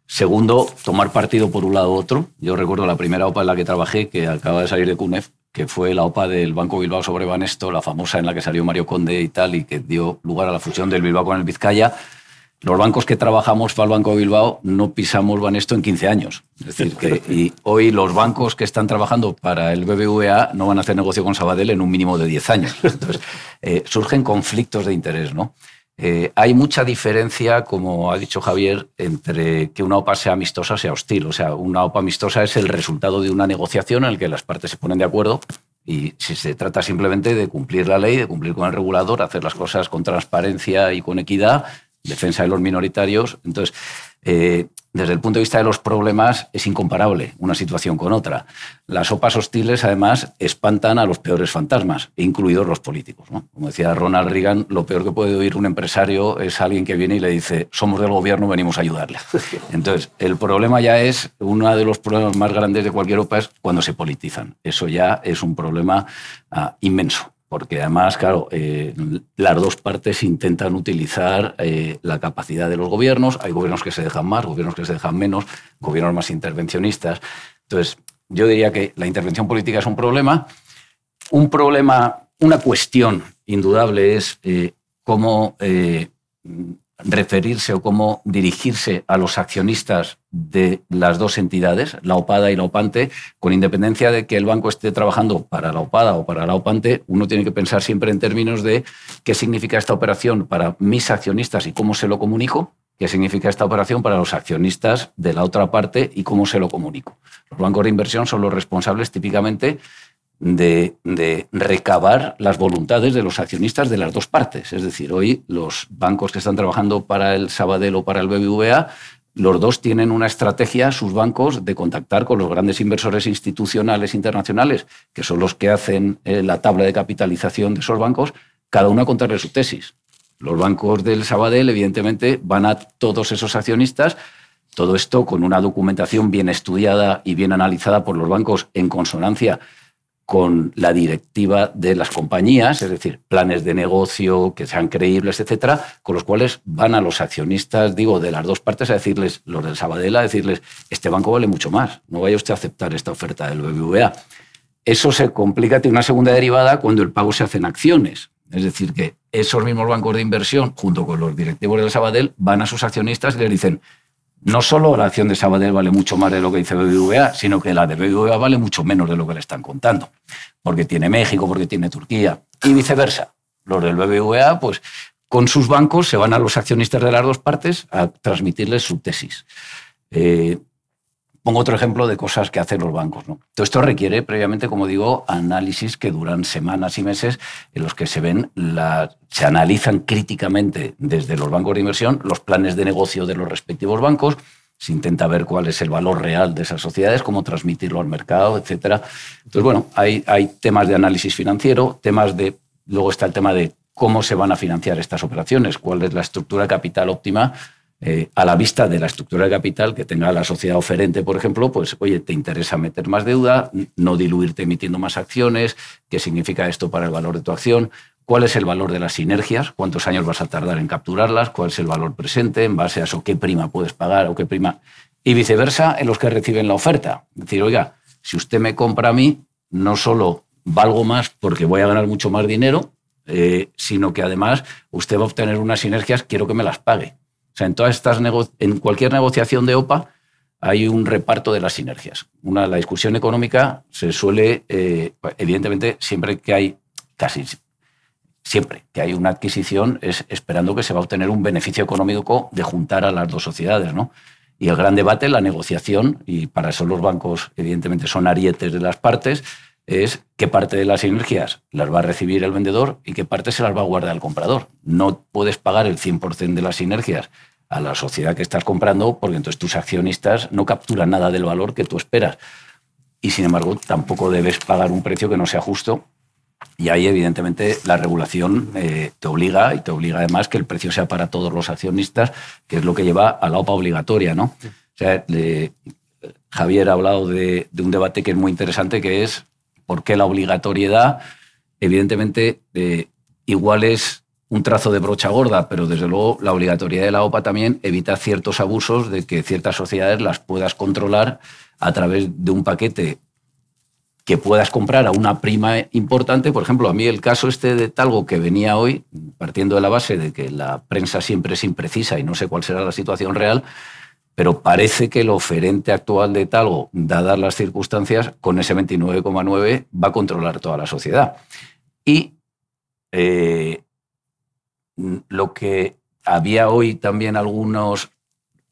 Segundo, tomar partido por un lado u otro. Yo recuerdo la primera OPA en la que trabajé, que acaba de salir de CUNEF, que fue la OPA del Banco Bilbao sobre Banesto, la famosa en la que salió Mario Conde y tal, y que dio lugar a la fusión del Bilbao con el Vizcaya. Los bancos que trabajamos para el Banco Bilbao no pisamos Banesto en 15 años. Es decir, y hoy los bancos que están trabajando para el BBVA no van a hacer negocio con Sabadell en un mínimo de 10 años. Entonces, surgen conflictos de interés, ¿no? Hay mucha diferencia, como ha dicho Javier, entre que una OPA sea amistosa o sea hostil. O sea, una OPA amistosa es el resultado de una negociación en la que las partes se ponen de acuerdo y si se trata simplemente de cumplir la ley, de cumplir con el regulador, hacer las cosas con transparencia y con equidad, defensa de los minoritarios. Entonces, Desde el punto de vista de los problemas es incomparable una situación con otra. Las OPAs hostiles, además, espantan a los peores fantasmas, incluidos los políticos, ¿no? Como decía Ronald Reagan, lo peor que puede oír un empresario es alguien que viene y le dice somos del gobierno, venimos a ayudarle. Entonces, el problema ya es, uno de los problemas más grandes de cualquier OPA es cuando se politizan. Eso ya es un problema inmenso. Porque además, claro, las dos partes intentan utilizar la capacidad de los gobiernos. Hay gobiernos que se dejan más, gobiernos que se dejan menos, gobiernos más intervencionistas. Entonces, yo diría que la intervención política es un problema. Una cuestión indudable es cómo referirse o cómo dirigirse a los accionistas de las dos entidades, la OPADA y la OPANTE, con independencia de que el banco esté trabajando para la OPADA o para la OPANTE, uno tiene que pensar siempre en términos de qué significa esta operación para mis accionistas y cómo se lo comunico, qué significa esta operación para los accionistas de la otra parte y cómo se lo comunico. Los bancos de inversión son los responsables típicamente de recabar las voluntades de los accionistas de las dos partes. Es decir, hoy los bancos que están trabajando para el Sabadell o para el BBVA, los dos tienen una estrategia, sus bancos, de contactar con los grandes inversores institucionales internacionales, que son los que hacen la tabla de capitalización de esos bancos, cada uno a contarle su tesis. Los bancos del Sabadell, evidentemente, van a todos esos accionistas. Todo esto con una documentación bien estudiada y bien analizada por los bancos en consonancia con la directiva de las compañías, es decir, planes de negocio que sean creíbles, etcétera, con los cuales van a los accionistas, digo, de las dos partes a decirles, los del Sabadell, a decirles, este banco vale mucho más, no vaya usted a aceptar esta oferta del BBVA. Eso se complica, tiene una segunda derivada cuando el pago se hace en acciones. Es decir, que esos mismos bancos de inversión, junto con los directivos del Sabadell, van a sus accionistas y les dicen, no solo la acción de Sabadell vale mucho más de lo que dice BBVA, sino que la de BBVA vale mucho menos de lo que le están contando, porque tiene México, porque tiene Turquía, y viceversa. Los del BBVA, pues, con sus bancos se van a los accionistas de las dos partes a transmitirles su tesis. Pongo otro ejemplo de cosas que hacen los bancos, ¿no? Todo esto requiere, previamente, como digo, análisis que duran semanas y meses en los que se analizan críticamente desde los bancos de inversión los planes de negocio de los respectivos bancos, se intenta ver cuál es el valor real de esas sociedades, cómo transmitirlo al mercado, etcétera. Entonces, bueno, hay temas de análisis financiero, luego está el tema de cómo se van a financiar estas operaciones, cuál es la estructura de capital óptima a la vista de la estructura de capital que tenga la sociedad oferente, por ejemplo, pues, oye, ¿te interesa meter más deuda, no diluirte emitiendo más acciones? ¿Qué significa esto para el valor de tu acción? ¿Cuál es el valor de las sinergias? ¿Cuántos años vas a tardar en capturarlas? ¿Cuál es el valor presente? En base a eso, ¿qué prima puedes pagar o qué prima? Y viceversa, en los que reciben la oferta. Es decir, oiga, si usted me compra a mí, no solo valgo más porque voy a ganar mucho más dinero, sino que además usted va a obtener unas sinergias, quiero que me las pague. O sea, en cualquier negociación de OPA hay un reparto de las sinergias. La discusión económica se suele, evidentemente, casi siempre que hay una adquisición, es esperando que se va a obtener un beneficio económico de juntar a las dos sociedades, ¿no? Y el gran debate, la negociación, y para eso los bancos, evidentemente, son arietes de las partes, es qué parte de las sinergias las va a recibir el vendedor y qué parte se las va a guardar el comprador. No puedes pagar el 100% de las sinergias a la sociedad que estás comprando porque entonces tus accionistas no capturan nada del valor que tú esperas. Y, sin embargo, tampoco debes pagar un precio que no sea justo. Y ahí, evidentemente, la regulación te obliga, y te obliga además que el precio sea para todos los accionistas, que es lo que lleva a la OPA obligatoria, ¿no? O sea, Javier ha hablado de un debate que es muy interesante, que es ¿por qué la obligatoriedad? Evidentemente, igual es un trazo de brocha gorda, pero desde luego la obligatoriedad de la OPA también evita ciertos abusos de que ciertas sociedades las puedas controlar a través de un paquete que puedas comprar a una prima importante. Por ejemplo, a mí el caso de Talgo que venía hoy, partiendo de la base de que la prensa siempre es imprecisa y no sé cuál será la situación real, pero parece que el oferente actual de Talgo, dadas las circunstancias, con ese 29,9 va a controlar toda la sociedad. Y lo que había hoy también algunas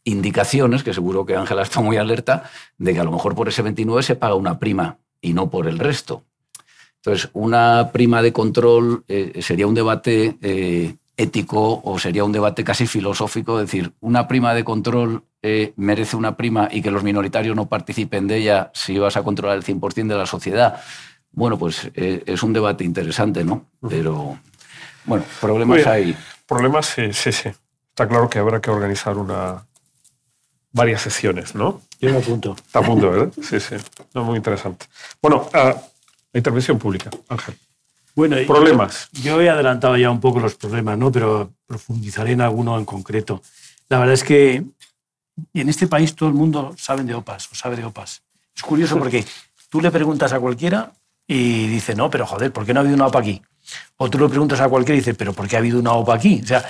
indicaciones, que seguro que Ángela está muy alerta, de que a lo mejor por ese 29 se paga una prima y no por el resto. Entonces, una prima de control sería un debate ético o sería un debate casi filosófico, es decir, una prima de control merece una prima y que los minoritarios no participen de ella si vas a controlar el 100% de la sociedad. Bueno, pues es un debate interesante, ¿no? Pero, bueno, problemas hay. Problemas, sí. Está claro que habrá que organizar varias sesiones, ¿no? Yo me apunto. Está a punto, ¿verdad? Sí. No, muy interesante. Bueno, la intervención pública, Ángel. Bueno, problemas. Yo he adelantado ya un poco los problemas, ¿no? Pero profundizaré en alguno en concreto. La verdad es que en este país todo el mundo sabe de OPAs. Es curioso porque tú le preguntas a cualquiera y dice, no, pero joder, ¿por qué no ha habido una OPA aquí? O tú le preguntas a cualquiera y dice, pero ¿por qué ha habido una OPA aquí? O sea,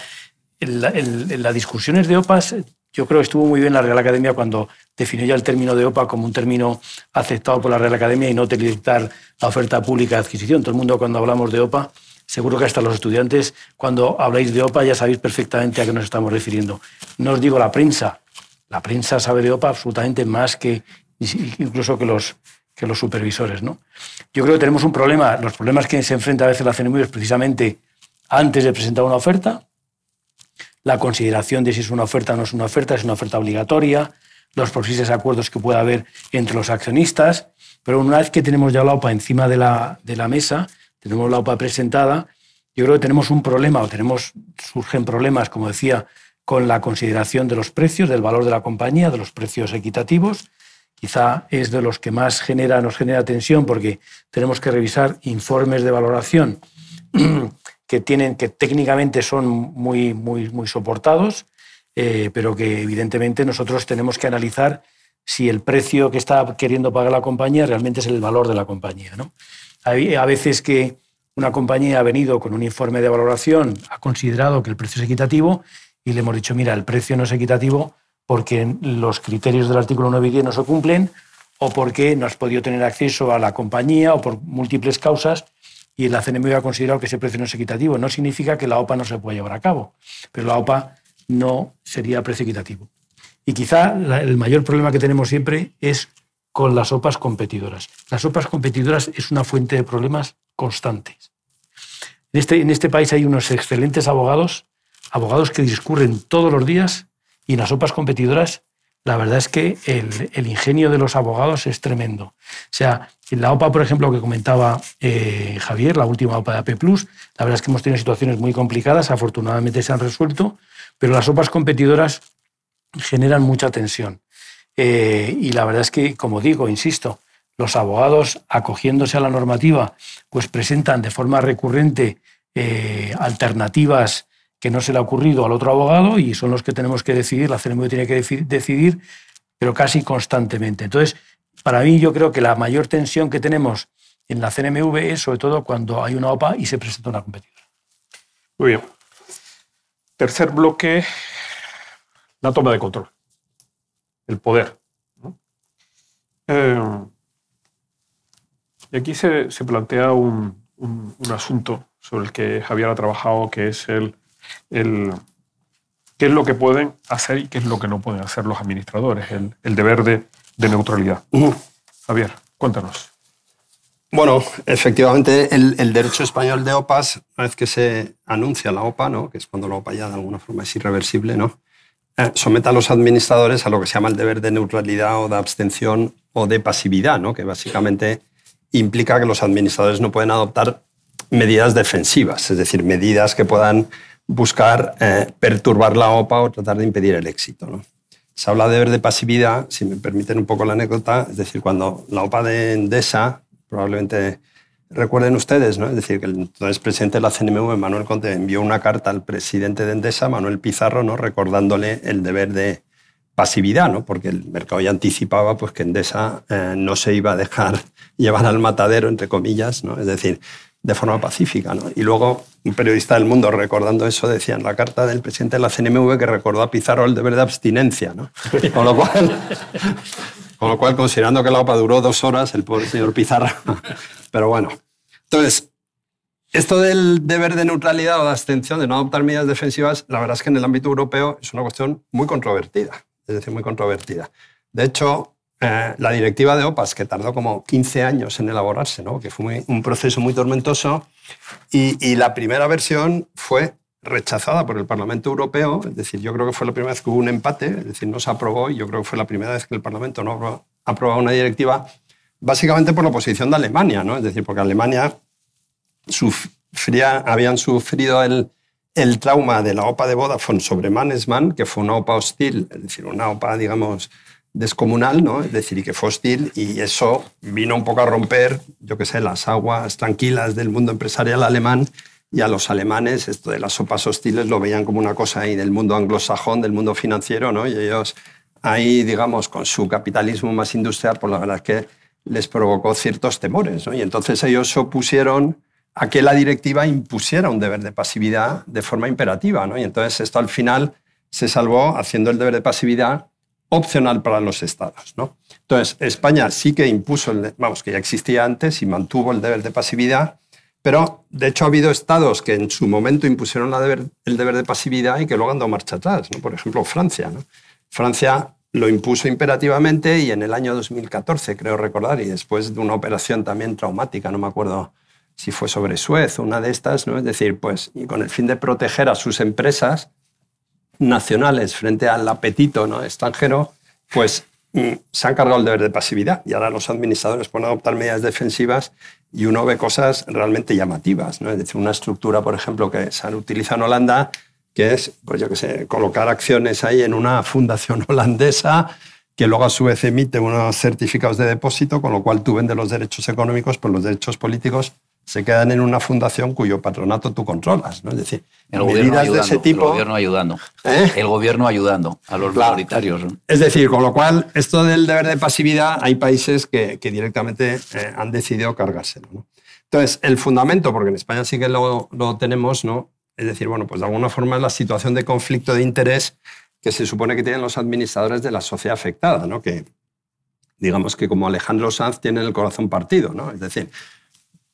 en las discusiones de OPAs, yo creo que estuvo muy bien la Real Academia cuando definió ya el término de OPA como un término aceptado por la Real Academia y no utilizar la oferta pública de adquisición. Todo el mundo, cuando hablamos de OPA, seguro que hasta los estudiantes, cuando habláis de OPA, ya sabéis perfectamente a qué nos estamos refiriendo. No os digo la prensa. La prensa sabe de OPA absolutamente más que incluso que los supervisores, ¿no? Yo creo que tenemos un problema. Los problemas que se enfrenta a veces la CNMV es precisamente antes de presentar una oferta, la consideración de si es una oferta o no es una oferta obligatoria, los posibles acuerdos que pueda haber entre los accionistas, pero una vez que tenemos ya la OPA encima de la mesa, tenemos la OPA presentada, yo creo que tenemos un problema, surgen problemas, como decía, con la consideración de los precios, del valor de la compañía, de los precios equitativos. Quizá es de los que más nos genera tensión porque tenemos que revisar informes de valoración que técnicamente son muy soportados, pero que evidentemente nosotros tenemos que analizar si el precio que está queriendo pagar la compañía realmente es el valor de la compañía, ¿no? Hay a veces que una compañía ha venido con un informe de valoración, ha considerado que el precio es equitativo y le hemos dicho, mira, el precio no es equitativo porque los criterios del artículo 9 y 10 no se cumplen o porque no has podido tener acceso a la compañía o por múltiples causas y la CNMV ha considerado que ese precio no es equitativo. No significa que la OPA no se pueda llevar a cabo, pero la OPA no sería precio equitativo. Y quizá el mayor problema que tenemos siempre es con las OPAs competidoras. Las OPAs competidoras es una fuente de problemas constantes. En este país hay unos excelentes abogados que discurren todos los días y en las OPAs competidoras la verdad es que el ingenio de los abogados es tremendo. O sea, en la OPA, por ejemplo, que comentaba Javier, la última OPA de AP+, la verdad es que hemos tenido situaciones muy complicadas, afortunadamente se han resuelto, pero las OPAs competidoras generan mucha tensión. Y la verdad es que, como digo, insisto, los abogados, acogiéndose a la normativa, pues presentan de forma recurrente alternativas que no se le ha ocurrido al otro abogado y son los que tenemos que decidir, la CNMV tiene que decidir, pero casi constantemente. Entonces, para mí yo creo que la mayor tensión que tenemos en la CNMV es sobre todo cuando hay una OPA y se presenta una competidora. Muy bien. Tercer bloque, la toma de control, el poder, ¿no? Y aquí se plantea un asunto sobre el que Javier ha trabajado, que es qué es lo que pueden hacer y qué es lo que no pueden hacer los administradores, el deber de neutralidad. Javier, cuéntanos. Bueno, efectivamente, el derecho español de OPAs, una vez que se anuncia la OPA, ¿no?, que es cuando la OPA ya de alguna forma es irreversible, ¿no?, somete a los administradores a lo que se llama el deber de neutralidad o de abstención o de pasividad, ¿no?, que básicamente implica que los administradores no pueden adoptar medidas defensivas, es decir, medidas que puedan buscar perturbar la OPA o tratar de impedir el éxito, ¿no? Se habla de deber de pasividad, si me permiten un poco la anécdota, es decir, cuando la OPA de Endesa, probablemente recuerden ustedes, ¿no?, es decir, que el entonces presidente de la CNMV, Manuel Conde, envió una carta al presidente de Endesa, Manuel Pizarro, ¿no?, recordándole el deber de pasividad, ¿no?, porque el mercado ya anticipaba pues, que Endesa no se iba a dejar llevar al matadero, entre comillas, ¿no?, es decir, de forma pacífica, ¿no? Y luego un periodista del Mundo, recordando eso, decía en la carta del presidente de la CNMV que recordó a Pizarro el deber de abstinencia, ¿no? Con lo cual, considerando que la OPA duró 2 horas, el pobre señor Pizarro. Pero bueno. Entonces, esto del deber de neutralidad o de abstención, de no adoptar medidas defensivas, la verdad es que en el ámbito europeo es una cuestión muy controvertida. Es decir, muy controvertida. De hecho, la directiva de OPAs, que tardó como 15 años en elaborarse, ¿no?, que fue un proceso muy tormentoso, y la primera versión fue rechazada por el Parlamento Europeo. Es decir, yo creo que fue la primera vez que hubo un empate, es decir, no se aprobó, y yo creo que fue la primera vez que el Parlamento no aprobaba una directiva, básicamente por la oposición de Alemania, ¿no? Es decir, porque Alemania habían sufrido el trauma de la OPA de Vodafone sobre Mannesmann, que fue una OPA hostil, es decir, una OPA, digamos, descomunal, ¿no? Es decir, y que fue hostil, y eso vino un poco a romper, yo qué sé, las aguas tranquilas del mundo empresarial alemán, y a los alemanes esto de las OPAs hostiles lo veían como una cosa ahí del mundo anglosajón, del mundo financiero, ¿no? Y ellos ahí, digamos, con su capitalismo más industrial, pues la verdad es que les provocó ciertos temores, ¿no? Y entonces ellos se opusieron a que la directiva impusiera un deber de pasividad de forma imperativa, ¿no? Y entonces esto al final se salvó haciendo el deber de pasividad opcional para los estados, ¿no? Entonces España sí que impuso, que ya existía antes y mantuvo el deber de pasividad, pero de hecho ha habido estados que en su momento impusieron el deber de pasividad y que luego han dado marcha atrás, ¿no? Por ejemplo, Francia, ¿no? Francia lo impuso imperativamente y en el año 2014, creo recordar, y después de una operación también traumática, no me acuerdo si fue sobre Suez o una de estas, ¿no? Es decir, pues, y con el fin de proteger a sus empresas nacionales frente al apetito, ¿no?, extranjero, pues se han cargado el deber de pasividad y ahora los administradores pueden adoptar medidas defensivas y uno ve cosas realmente llamativas, ¿no? Es decir, una estructura, por ejemplo, que se han utilizado en Holanda, que es, pues yo qué sé, colocar acciones ahí en una fundación holandesa que luego a su vez emite unos certificados de depósito, con lo cual tú vendes los derechos económicos, pues los derechos políticos se quedan en una fundación cuyo patronato tú controlas, ¿no? Es decir, el gobierno medidas de ese tipo... El gobierno ayudando. El gobierno ayudando a los minoritarios. ¿No? Es decir, con lo cual, esto del deber de pasividad, hay países que directamente han decidido cargárselo, ¿no? Entonces, el fundamento, porque en España sí que lo tenemos, ¿no? Es decir, bueno, pues de alguna forma es la situación de conflicto de interés que se supone que tienen los administradores de la sociedad afectada, ¿no? Que digamos que como Alejandro Sanz tienen el corazón partido, ¿no? Es decir,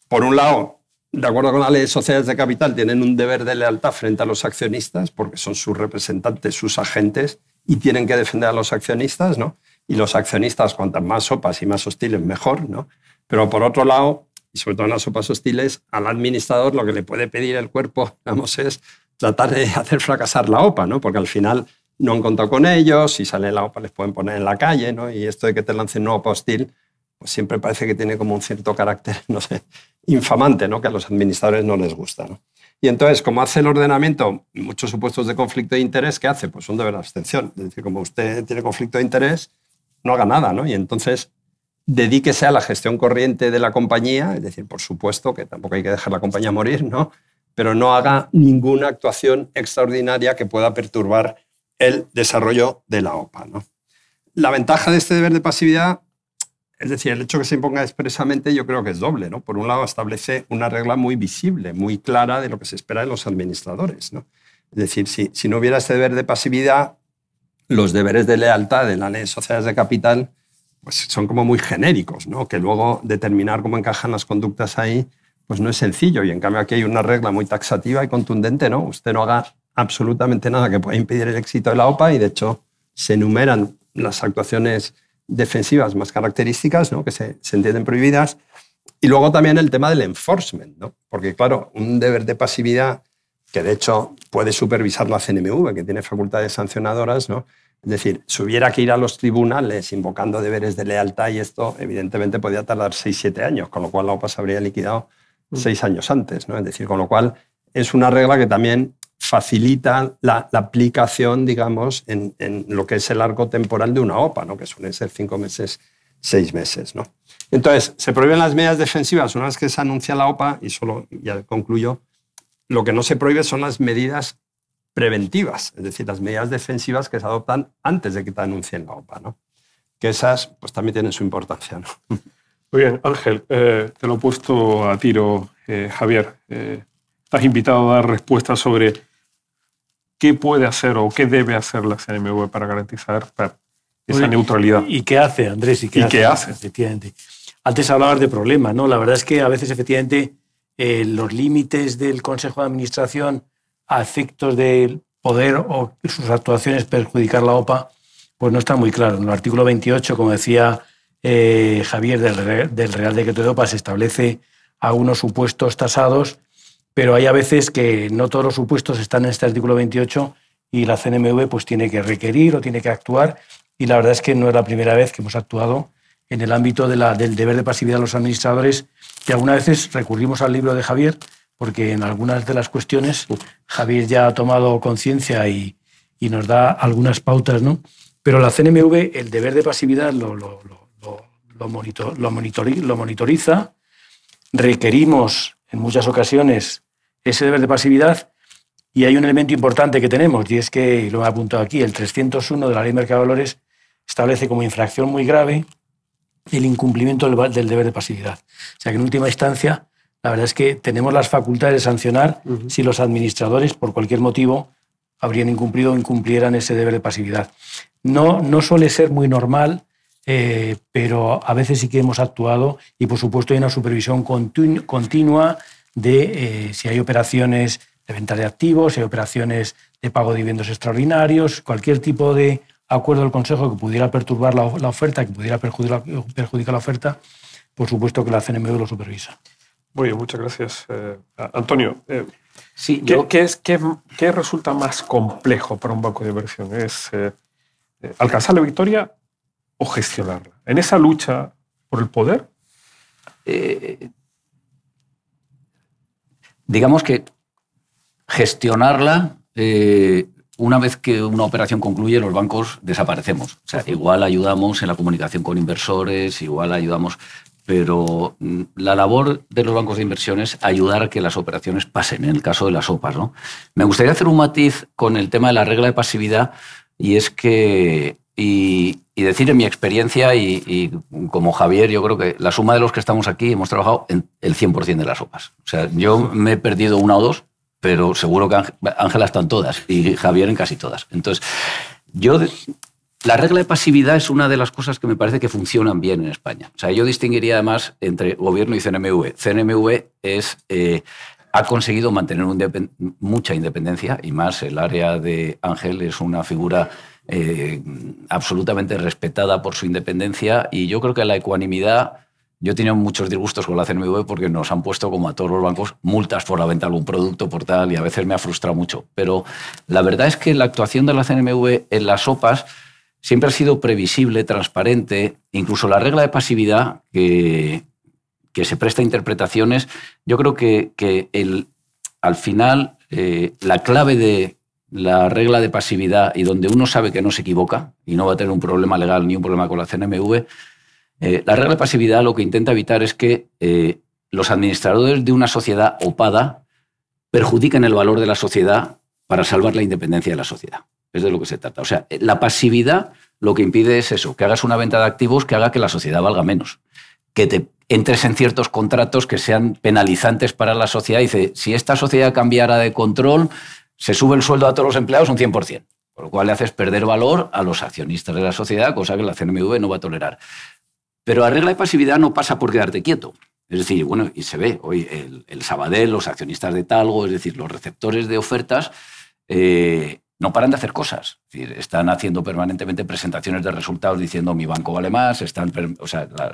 por un lado, de acuerdo con la ley de sociedades de capital, tienen un deber de lealtad frente a los accionistas porque son sus representantes, sus agentes, y tienen que defender a los accionistas, ¿no? Y los accionistas, cuantas más sopas y más hostiles, mejor, ¿no? Pero por otro lado, y sobre todo en las sopas hostiles, al administrador lo que le puede pedir el cuerpo, vamos, es tratar de hacer fracasar la OPA, ¿no? Porque al final no han contado con ellos, si sale la OPA les pueden poner en la calle, ¿no? Y esto de que te lancen una OPA hostil, pues siempre parece que tiene como un cierto carácter, no sé, infamante, ¿no? Que a los administradores no les gusta, ¿no? Y entonces, como hace el ordenamiento muchos supuestos de conflicto de interés, ¿qué hace? Pues un deber de abstención. Es decir, como usted tiene conflicto de interés, no haga nada, ¿no? Y entonces dedíquese a la gestión corriente de la compañía, es decir, por supuesto que tampoco hay que dejar la compañía morir, ¿no? Pero no haga ninguna actuación extraordinaria que pueda perturbar el desarrollo de la OPA, ¿no? La ventaja de este deber de pasividad, es decir, el hecho que se imponga expresamente, yo creo que es doble, ¿no? Por un lado, establece una regla muy visible, muy clara de lo que se espera de los administradores, ¿no? Es decir, si no hubiera este deber de pasividad, los deberes de lealtad de la ley de sociedades de capital pues son como muy genéricos, ¿no? Que luego determinar cómo encajan las conductas ahí pues no es sencillo. Y en cambio aquí hay una regla muy taxativa y contundente, ¿no? Usted no haga absolutamente nada que pueda impedir el éxito de la OPA y, de hecho, se enumeran las actuaciones defensivas más características, ¿no? Que se entienden prohibidas. Y luego también el tema del enforcement, ¿no? Porque, claro, un deber de pasividad que, de hecho, puede supervisar la CNMV, que tiene facultades sancionadoras, ¿no? Es decir, si hubiera que ir a los tribunales invocando deberes de lealtad y esto, evidentemente, podía tardar 6-7 años, con lo cual la OPA se habría liquidado 6 años antes, ¿no? Es decir, con lo cual es una regla que también facilita la aplicación, digamos, en lo que es el arco temporal de una OPA, ¿no? Que suelen ser 5 meses, 6 meses, ¿no? Entonces, se prohíben las medidas defensivas una vez que se anuncia la OPA, y solo ya concluyo, lo que no se prohíbe son las medidas preventivas, es decir, las medidas defensivas que se adoptan antes de que te anuncien la OPA, ¿no? Que esas pues también tienen su importancia, ¿no? Muy bien, Ángel, te lo he puesto a tiro, Javier. Estás invitado a dar respuestas sobre qué puede hacer o qué debe hacer la CNMV para garantizar esa neutralidad. ¿Y qué hace, Andrés? ¿Y qué hace? Efectivamente. Antes hablabas de problemas, ¿no? La verdad es que a veces, efectivamente, los límites del Consejo de Administración a efectos del poder o sus actuaciones perjudicar la OPA, pues no está muy claro. En el artículo 28, como decía Javier, del Real Decreto de OPA, se establece algunos supuestos tasados pero hay a veces que no todos los supuestos están en este artículo 28 y la CNMV pues tiene que requerir o tiene que actuar, y la verdad es que no es la primera vez que hemos actuado en el ámbito del deber de pasividad de los administradores, y algunas veces recurrimos al libro de Javier, porque en algunas de las cuestiones Javier ya ha tomado conciencia y nos da algunas pautas, ¿no? Pero la CNMV el deber de pasividad lo monitoriza, requerimos en muchas ocasiones ese deber de pasividad, y hay un elemento importante que tenemos, y es que, y lo he apuntado aquí, el 301 de la Ley de Mercado de Valores establece como infracción muy grave el incumplimiento del deber de pasividad. O sea que en última instancia, la verdad es que tenemos las facultades de sancionar si los administradores, por cualquier motivo, habrían incumplido o incumplieran ese deber de pasividad. No suele ser muy normal, pero a veces sí que hemos actuado, y por supuesto hay una supervisión continua de si hay operaciones de venta de activos, si hay operaciones de pago de dividendos extraordinarios, cualquier tipo de acuerdo del Consejo que pudiera perturbar la oferta, que pudiera perjudicar la oferta, por supuesto que la CNMV lo supervisa. Muy bien, muchas gracias. Antonio, sí, ¿qué resulta más complejo para un banco de inversión? ¿Es alcanzar la victoria o gestionarla? En esa lucha por el poder. Digamos que gestionarla, una vez que una operación concluye, los bancos desaparecemos. O sea, igual ayudamos en la comunicación con inversores, igual ayudamos, pero la labor de los bancos de inversión es ayudar a que las operaciones pasen, en el caso de las OPAs, ¿no? Me gustaría hacer un matiz con el tema de la regla de pasividad, y es que, y decir en mi experiencia, y como Javier, yo creo que la suma de los que estamos aquí hemos trabajado en el 100% de las OPAs. O sea, yo me he perdido una o dos, pero seguro que Ángela está en todas y Javier en casi todas. Entonces, la regla de pasividad es una de las cosas que me parece que funcionan bien en España. O sea, yo distinguiría además entre gobierno y CNMV. CNMV ha conseguido mantener mucha independencia, y más el área de Ángel es una figura absolutamente respetada por su independencia, y yo creo que la ecuanimidad... Yo he tenido muchos disgustos con la CNMV porque nos han puesto, como a todos los bancos, multas por la venta de algún producto, por tal, y a veces me ha frustrado mucho. Pero la verdad es que la actuación de la CNMV en las OPAs siempre ha sido previsible, transparente. Incluso la regla de pasividad, que se presta a interpretaciones, yo creo que al final la clave de la regla de pasividad, y donde uno sabe que no se equivoca y no va a tener un problema legal ni un problema con la CNMV, la regla de pasividad lo que intenta evitar es que los administradores de una sociedad opada perjudiquen el valor de la sociedad para salvar la independencia de la sociedad. Es de lo que se trata. O sea, la pasividad lo que impide es eso, que hagas una venta de activos que haga que la sociedad valga menos, que te entres en ciertos contratos que sean penalizantes para la sociedad. Dice, si esta sociedad cambiara de control, se sube el sueldo a todos los empleados un 100%, por lo cual le haces perder valor a los accionistas de la sociedad, cosa que la CNMV no va a tolerar. Pero la regla de pasividad no pasa por quedarte quieto. Es decir, bueno, y se ve hoy el Sabadell, los accionistas de Talgo, es decir, los receptores de ofertas no paran de hacer cosas. Es decir, están haciendo permanentemente presentaciones de resultados diciendo mi banco vale más,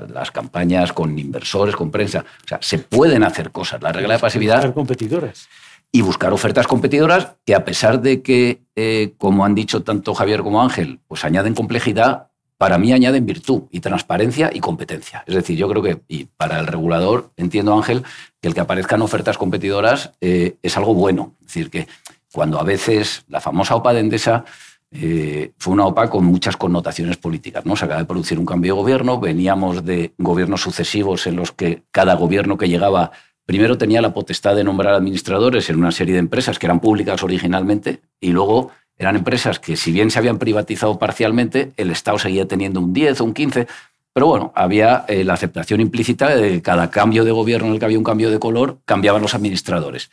las campañas con inversores, con prensa. O sea, se pueden hacer cosas. La regla de pasividad... Buscar competidoras. Y buscar ofertas competidoras que, a pesar de que, como han dicho tanto Javier como Ángel, pues añaden complejidad, para mí añaden virtud y transparencia y competencia. Es decir, yo creo que, y para el regulador, entiendo, Ángel, que el que aparezcan ofertas competidoras es algo bueno. Es decir, que cuando a veces la famosa OPA de Endesa fue una OPA con muchas connotaciones políticas, ¿no? Se acaba de producir un cambio de gobierno, veníamos de gobiernos sucesivos en los que cada gobierno que llegaba primero tenía la potestad de nombrar administradores en una serie de empresas que eran públicas originalmente, y luego eran empresas que, si bien se habían privatizado parcialmente, el Estado seguía teniendo un 10 o un 15, pero bueno, había la aceptación implícita de que cada cambio de gobierno en el que había un cambio de color, cambiaban los administradores.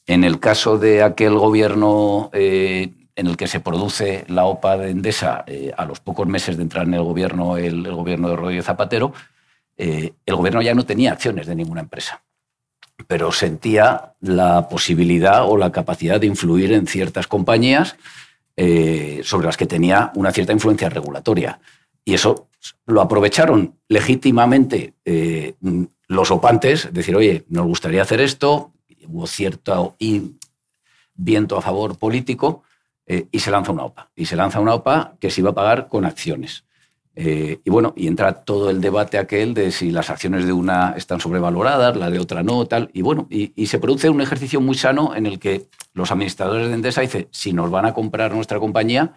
En el caso de aquel gobierno en el que se produce la OPA de Endesa, a los pocos meses de entrar en el gobierno de Rodríguez Zapatero, el gobierno ya no tenía acciones de ninguna empresa, pero sentía la posibilidad o la capacidad de influir en ciertas compañías sobre las que tenía una cierta influencia regulatoria. Y eso lo aprovecharon legítimamente los opantes, decir, oye, nos gustaría hacer esto, hubo cierto viento a favor político y se lanza una OPA. Y se lanza una OPA que se iba a pagar con acciones. Y bueno, y entra todo el debate aquel de si las acciones de una están sobrevaloradas, la de otra no, tal. Y bueno, y se produce un ejercicio muy sano en el que los administradores de Endesa dicen, si nos van a comprar nuestra compañía,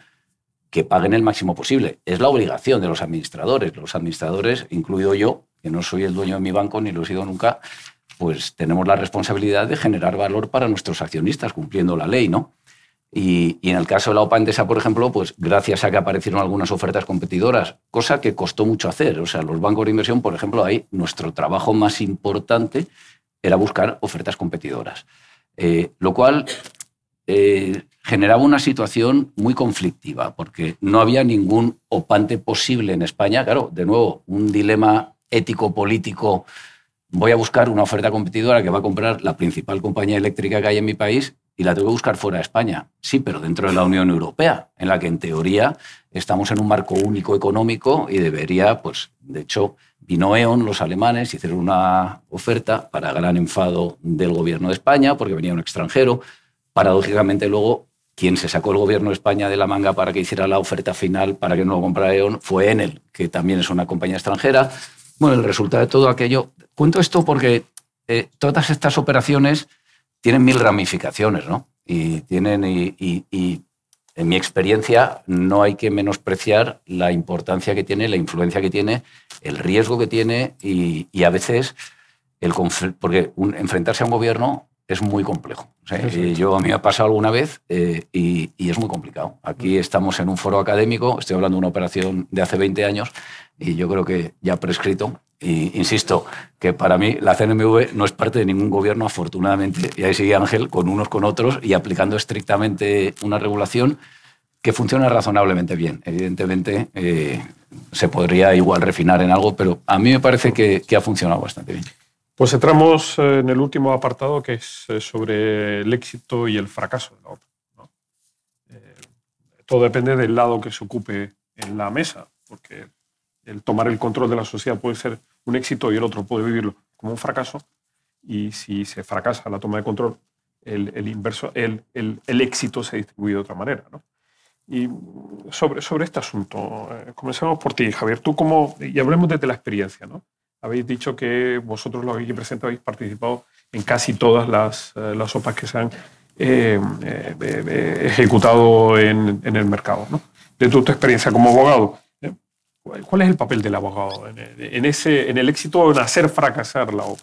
que paguen el máximo posible. Es la obligación de los administradores. Los administradores, incluido yo, que no soy el dueño de mi banco ni lo he sido nunca, pues tenemos la responsabilidad de generar valor para nuestros accionistas, cumpliendo la ley, ¿no? Y en el caso de la OPA Endesa, por ejemplo, pues gracias a que aparecieron algunas ofertas competidoras, cosa que costó mucho hacer. O sea, los bancos de inversión, por ejemplo, ahí nuestro trabajo más importante era buscar ofertas competidoras. Lo cual generaba una situación muy conflictiva, porque no había ningún opante posible en España. Claro, de nuevo, un dilema ético-político. Voy a buscar una oferta competidora que va a comprar la principal compañía eléctrica que hay en mi país y la tengo que buscar fuera de España. Sí, pero dentro de la Unión Europea, en la que en teoría estamos en un marco único económico y debería, pues, de hecho, vino E.ON, los alemanes, hicieron una oferta para gran enfado del gobierno de España porque venía un extranjero. Paradójicamente, luego, quien se sacó el gobierno de España de la manga para que hiciera la oferta final para que no lo comprara E.ON fue Enel, que también es una compañía extranjera. Bueno, el resultado de todo aquello... Cuento esto porque todas estas operaciones tienen 1000 ramificaciones, ¿no? Y en mi experiencia no hay que menospreciar la importancia que tiene, la influencia que tiene, el riesgo que tiene y a veces porque enfrentarse a un gobierno es muy complejo. ¿Sí? A mí me ha pasado alguna vez y es muy complicado. Aquí estamos en un foro académico, estoy hablando de una operación de hace 20 años y yo creo que ya ha prescrito. Y insisto, que para mí la CNMV no es parte de ningún gobierno, afortunadamente, y ahí sigue Ángel con unos con otros y aplicando estrictamente una regulación que funciona razonablemente bien. Evidentemente se podría igual refinar en algo, pero a mí me parece que ha funcionado bastante bien. Pues entramos en el último apartado, que es sobre el éxito y el fracaso de la OPA, ¿no? Todo depende del lado que se ocupe en la mesa, porque el tomar el control de la sociedad puede ser un éxito y el otro puede vivirlo como un fracaso. Y si se fracasa la toma de control, el éxito se distribuye de otra manera, ¿no? Y sobre este asunto, comencemos por ti, Javier. Tú y hablemos desde la experiencia, ¿no? Habéis dicho que vosotros, los aquí presentes, habéis participado en casi todas las OPAs que se han ejecutado en el mercado, ¿no? De tu experiencia como abogado, ¿cuál es el papel del abogado en el éxito o en hacer fracasar la OPA?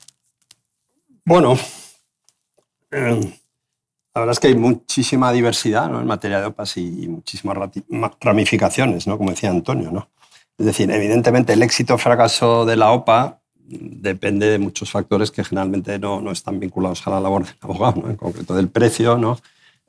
Bueno, la verdad es que hay muchísima diversidad, ¿no?, en materia de OPAs y muchísimas ramificaciones, ¿no?, como decía Antonio, ¿no? Es decir, evidentemente el éxito o fracaso de la OPA depende de muchos factores que generalmente no están vinculados a la labor del abogado, ¿no?, en concreto del precio, ¿no?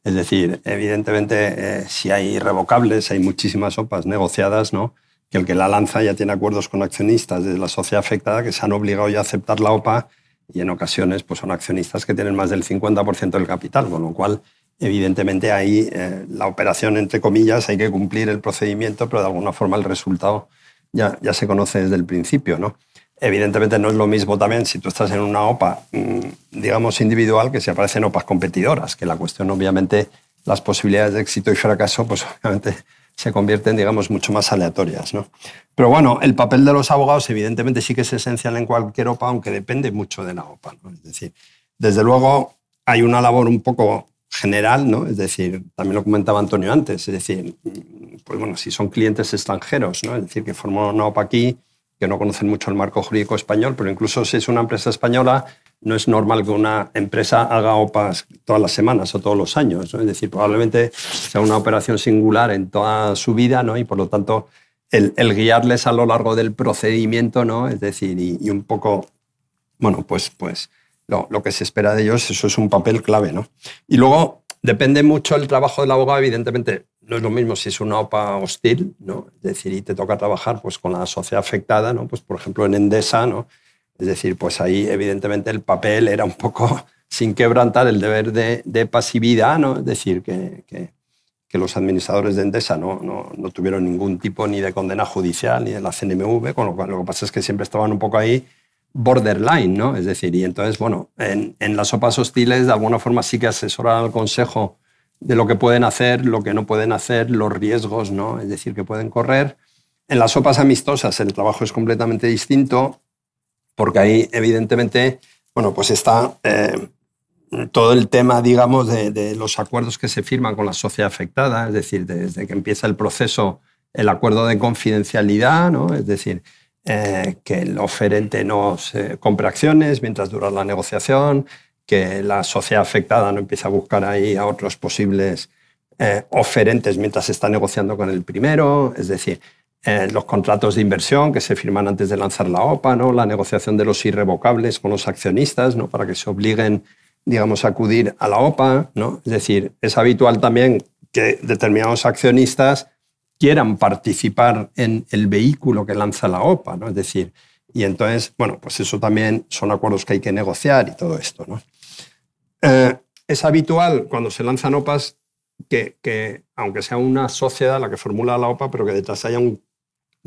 Es decir, evidentemente si hay irrevocables, hay muchísimas OPAs negociadas, ¿no?, que el que la lanza ya tiene acuerdos con accionistas de la sociedad afectada que se han obligado ya a aceptar la OPA y en ocasiones pues, son accionistas que tienen más del 50% del capital, con lo cual evidentemente ahí la operación, entre comillas, hay que cumplir el procedimiento, pero de alguna forma el resultado ya se conoce desde el principio, ¿no? Evidentemente no es lo mismo también si tú estás en una OPA, digamos, individual, que si aparecen OPAs competidoras, que la cuestión, obviamente, las posibilidades de éxito y fracaso, pues obviamente se convierten, digamos, mucho más aleatorias, ¿no? Pero bueno, el papel de los abogados evidentemente sí que es esencial en cualquier OPA, aunque depende mucho de la OPA, ¿no? Es decir, desde luego hay una labor un poco general, ¿no? Es decir, también lo comentaba Antonio antes, es decir, pues bueno, si son clientes extranjeros, ¿no?, es decir, que forman una OPA aquí, que no conocen mucho el marco jurídico español, pero incluso si es una empresa española, no es normal que una empresa haga OPAs todas las semanas o todos los años, ¿no? Es decir, probablemente sea una operación singular en toda su vida, ¿no? Y por lo tanto, el guiarles a lo largo del procedimiento, ¿no? Es decir, y un poco, bueno, pues lo que se espera de ellos, eso es un papel clave, ¿no? Y luego depende mucho el trabajo del abogado, evidentemente. No es lo mismo si es una OPA hostil, ¿no? Es decir, y te toca trabajar pues, con la sociedad afectada, ¿no? Pues, por ejemplo, en Endesa, ¿no? Es decir, pues ahí evidentemente el papel era un poco sin quebrantar el deber de pasividad, ¿no? Es decir, que los administradores de Endesa no tuvieron ningún tipo ni de condena judicial ni de la CNMV, con lo cual lo que pasa es que siempre estaban un poco ahí borderline, ¿no? Es decir, y entonces, bueno, en las OPAs hostiles de alguna forma sí que asesoran al Consejo de lo que pueden hacer, lo que no pueden hacer, los riesgos, ¿no? Es decir, que pueden correr. En las OPAs amistosas el trabajo es completamente distinto porque ahí, evidentemente, bueno, pues está todo el tema, digamos, de los acuerdos que se firman con la sociedad afectada, es decir, desde que empieza el proceso, el acuerdo de confidencialidad, ¿no? Es decir, que el oferente no se compre acciones mientras dura la negociación, que la sociedad afectada no empiece a buscar ahí a otros posibles oferentes mientras se está negociando con el primero, es decir, los contratos de inversión que se firman antes de lanzar la OPA, ¿no? La negociación de los irrevocables con los accionistas, ¿no? Para que se obliguen, digamos, a acudir a la OPA, ¿no? Es decir, es habitual también que determinados accionistas quieran participar en el vehículo que lanza la OPA, ¿no? Es decir, y entonces, bueno, pues eso también son acuerdos que hay que negociar y todo esto, ¿no? Es habitual cuando se lanzan OPAs que, aunque sea una sociedad la que formula la OPA, pero que detrás haya un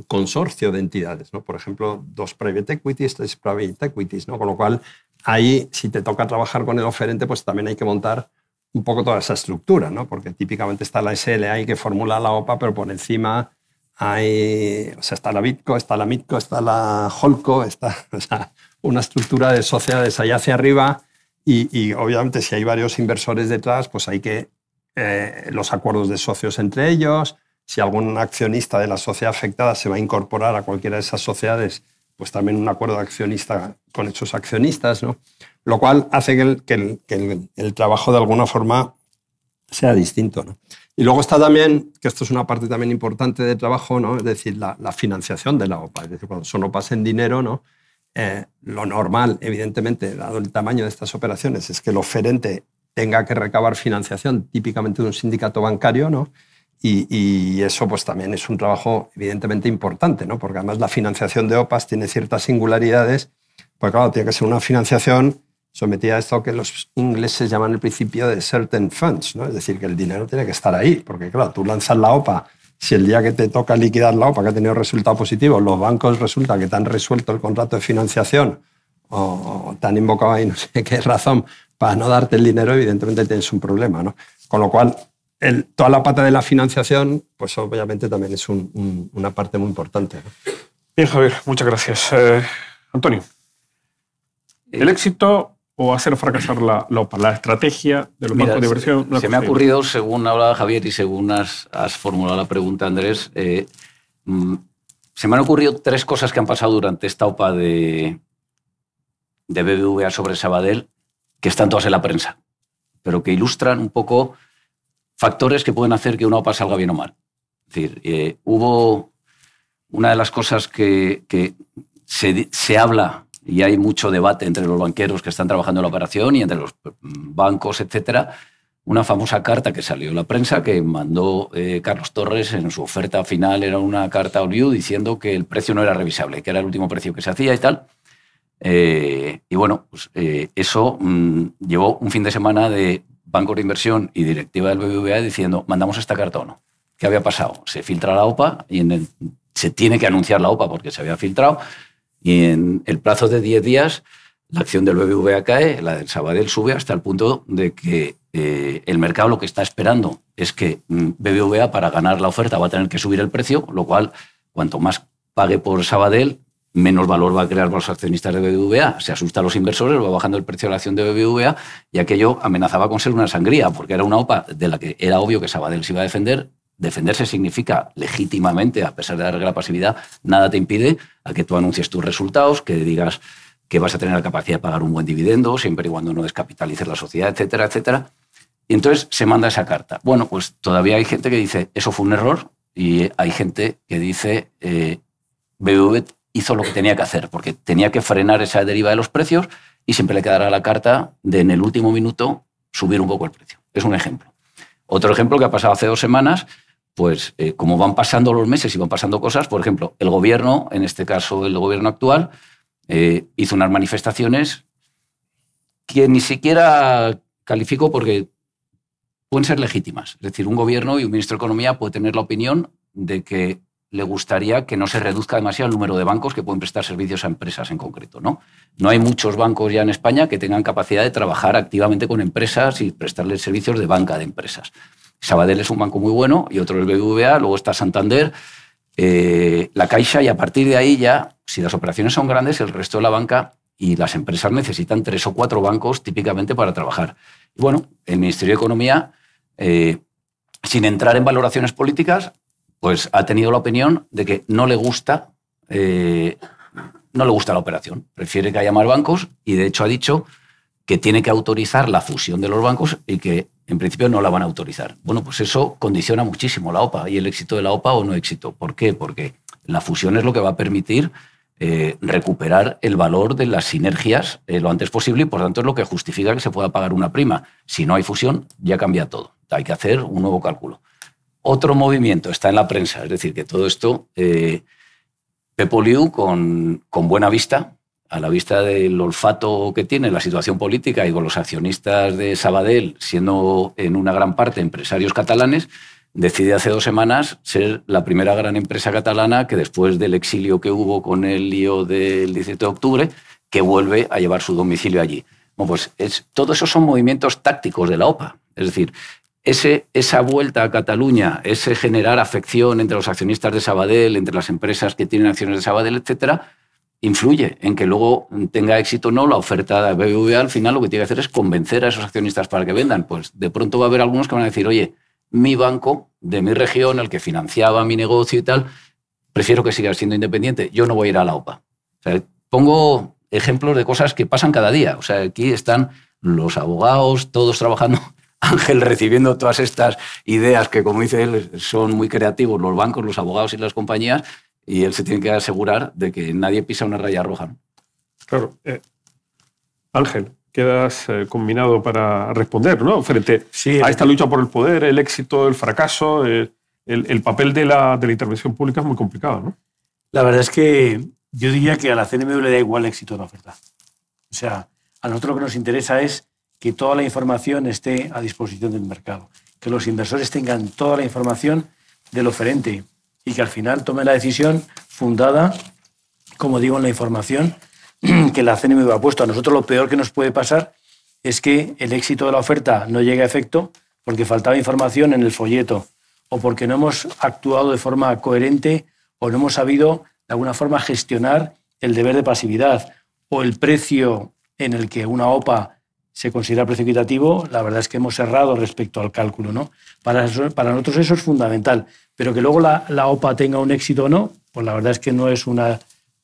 consorcio de entidades, ¿no? Por ejemplo, 2 private equities, 3 private equities, ¿no? Con lo cual, ahí, si te toca trabajar con el oferente, pues también hay que montar un poco toda esa estructura, ¿no? Porque típicamente está la SLA que formula la OPA, pero por encima hay, o sea, está la BITCO, está la MITCO, está la HOLCO, está, o sea, una estructura de sociedades allá hacia arriba y obviamente si hay varios inversores detrás, pues hay que los acuerdos de socios entre ellos. Si algún accionista de la sociedad afectada se va a incorporar a cualquiera de esas sociedades, pues también un acuerdo de accionista con esos accionistas, ¿no? Lo cual hace que el trabajo de alguna forma sea distinto, ¿no? Y luego está también, que esto es una parte también importante del trabajo, ¿no? Es decir, la financiación de la OPA. Es decir, cuando son OPAs en dinero, ¿no? Lo normal, evidentemente, dado el tamaño de estas operaciones, es que el oferente tenga que recabar financiación típicamente de un sindicato bancario, ¿no? Y eso pues también es un trabajo evidentemente importante, ¿no? Porque además la financiación de OPAs tiene ciertas singularidades, pues claro, tiene que ser una financiación sometida a esto que los ingleses llaman el principio de certain funds, ¿no? Es decir, que el dinero tiene que estar ahí, porque claro, tú lanzas la OPA, si el día que te toca liquidar la OPA, que ha tenido resultado positivo, los bancos resulta que te han resuelto el contrato de financiación o te han invocado ahí no sé qué razón para no darte el dinero, evidentemente tienes un problema, ¿no? Con lo cual, toda la pata de la financiación, pues obviamente también es una parte muy importante, ¿no? Bien, Javier, muchas gracias. Antonio, ¿el éxito o hacer fracasar la OPA, la estrategia de los bancos de inversión? Se me ha ocurrido, según hablaba Javier y según has formulado la pregunta, Andrés, se me han ocurrido 3 cosas que han pasado durante esta OPA de BBVA sobre Sabadell, que están todas en la prensa, pero que ilustran un poco factores que pueden hacer que una OPA salga bien o mal. Es decir, hubo una de las cosas que se habla y hay mucho debate entre los banqueros que están trabajando en la operación y entre los bancos, etcétera, una famosa carta que salió en la prensa que mandó Carlos Torres en su oferta final, era una carta all you diciendo que el precio no era revisable, que era el último precio que se hacía y tal. Y bueno, pues, eso llevó un fin de semana de bancos de inversión y directiva del BBVA diciendo, ¿mandamos esta carta o no? ¿Qué había pasado? Se filtra la OPA y se tiene que anunciar la OPA porque se había filtrado y en el plazo de 10 días la acción del BBVA cae, la del Sabadell sube hasta el punto de que el mercado lo que está esperando es que BBVA para ganar la oferta va a tener que subir el precio, lo cual cuanto más pague por Sabadell, menos valor va a crear para los accionistas de BBVA. Se asusta a los inversores, va bajando el precio de la acción de BBVA y aquello amenazaba con ser una sangría, porque era una OPA de la que era obvio que Sabadell se iba a defender. Defenderse significa legítimamente, a pesar de la regla de la pasividad, nada te impide a que tú anuncies tus resultados, que digas que vas a tener la capacidad de pagar un buen dividendo, siempre y cuando no descapitalices la sociedad, etcétera, etcétera. Y entonces se manda esa carta. Bueno, pues todavía hay gente que dice, eso fue un error, y hay gente que dice, BBVA hizo lo que tenía que hacer, porque tenía que frenar esa deriva de los precios y siempre le quedará la carta de en el último minuto subir un poco el precio. Es un ejemplo. Otro ejemplo que ha pasado hace 2 semanas, pues como van pasando los meses y van pasando cosas, por ejemplo, el gobierno, en este caso el gobierno actual, hizo unas manifestaciones que ni siquiera califico porque pueden ser legítimas. Es decir, un gobierno y un ministro de Economía puede tener la opinión de que le gustaría que no se reduzca demasiado el número de bancos que pueden prestar servicios a empresas en concreto, ¿no? No hay muchos bancos ya en España que tengan capacidad de trabajar activamente con empresas y prestarles servicios de banca de empresas. Sabadell es un banco muy bueno y otro es BBVA, luego está Santander, la Caixa, y a partir de ahí ya, si las operaciones son grandes, el resto de la banca y las empresas necesitan 3 o 4 bancos típicamente para trabajar. Y bueno, el Ministerio de Economía, sin entrar en valoraciones políticas, pues ha tenido la opinión de que no le gusta la operación. Prefiere que haya más bancos y, de hecho, ha dicho que tiene que autorizar la fusión de los bancos y que, en principio, no la van a autorizar. Bueno, pues eso condiciona muchísimo la OPA y el éxito de la OPA o no éxito. ¿Por qué? Porque la fusión es lo que va a permitir recuperar el valor de las sinergias lo antes posible y, por tanto, es lo que justifica que se pueda pagar una prima. Si no hay fusión, ya cambia todo. Hay que hacer un nuevo cálculo. Otro movimiento está en la prensa, es decir, que todo esto, Pepo Liu, con buena vista, a la vista del olfato que tiene la situación política y con los accionistas de Sabadell, siendo en una gran parte empresarios catalanes, decide hace 2 semanas ser la primera gran empresa catalana que, después del exilio que hubo con el lío del 17 de octubre, que vuelve a llevar su domicilio allí. Bueno, pues todo eso son movimientos tácticos de la OPA. Es decir, esa vuelta a Cataluña, ese generar afección entre los accionistas de Sabadell, entre las empresas que tienen acciones de Sabadell, etcétera, influye en que luego tenga éxito o no la oferta de BBVA. Al final lo que tiene que hacer es convencer a esos accionistas para que vendan. Pues de pronto va a haber algunos que van a decir, oye, mi banco de mi región, el que financiaba mi negocio y tal, prefiero que siga siendo independiente. Yo no voy a ir a la OPA. O sea, pongo ejemplos de cosas que pasan cada día. O sea, aquí están los abogados, todos trabajando. Ángel recibiendo todas estas ideas que, como dice él, son muy creativos, los bancos, los abogados y las compañías, y él se tiene que asegurar de que nadie pisa una raya roja, ¿no? Claro. Ángel, quedas combinado para responder, ¿no? Frente a esta lucha por el poder, el éxito, el fracaso, el papel de la intervención pública es muy complicado, ¿no? La verdad es que yo diría que a la CNMV le da igual el éxito de la oferta. O sea, a nosotros lo que nos interesa es que toda la información esté a disposición del mercado, que los inversores tengan toda la información del oferente y que al final tomen la decisión fundada, como digo, en la información que la CNMV ha puesto. A nosotros lo peor que nos puede pasar es que el éxito de la oferta no llegue a efecto porque faltaba información en el folleto o porque no hemos actuado de forma coherente o no hemos sabido de alguna forma gestionar el deber de pasividad o el precio en el que una OPA se considera precio equitativo. La verdad es que hemos errado respecto al cálculo, ¿no? Para nosotros eso es fundamental, pero que luego la OPA tenga un éxito o no, pues la verdad es que no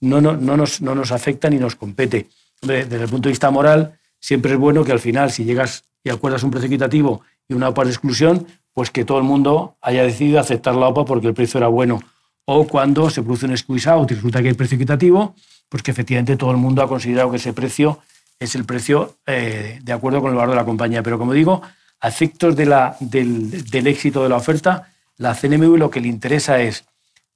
nos afecta ni nos compete. Hombre, desde el punto de vista moral, siempre es bueno que al final, si llegas y acuerdas un precio equitativo y una OPA de exclusión, pues que todo el mundo haya decidido aceptar la OPA porque el precio era bueno. O cuando se produce un squeeze out y resulta que hay precio equitativo, pues que efectivamente todo el mundo ha considerado que ese precio es el precio de acuerdo con el valor de la compañía. Pero como digo, a efectos del éxito de la oferta, la CNMV lo que le interesa es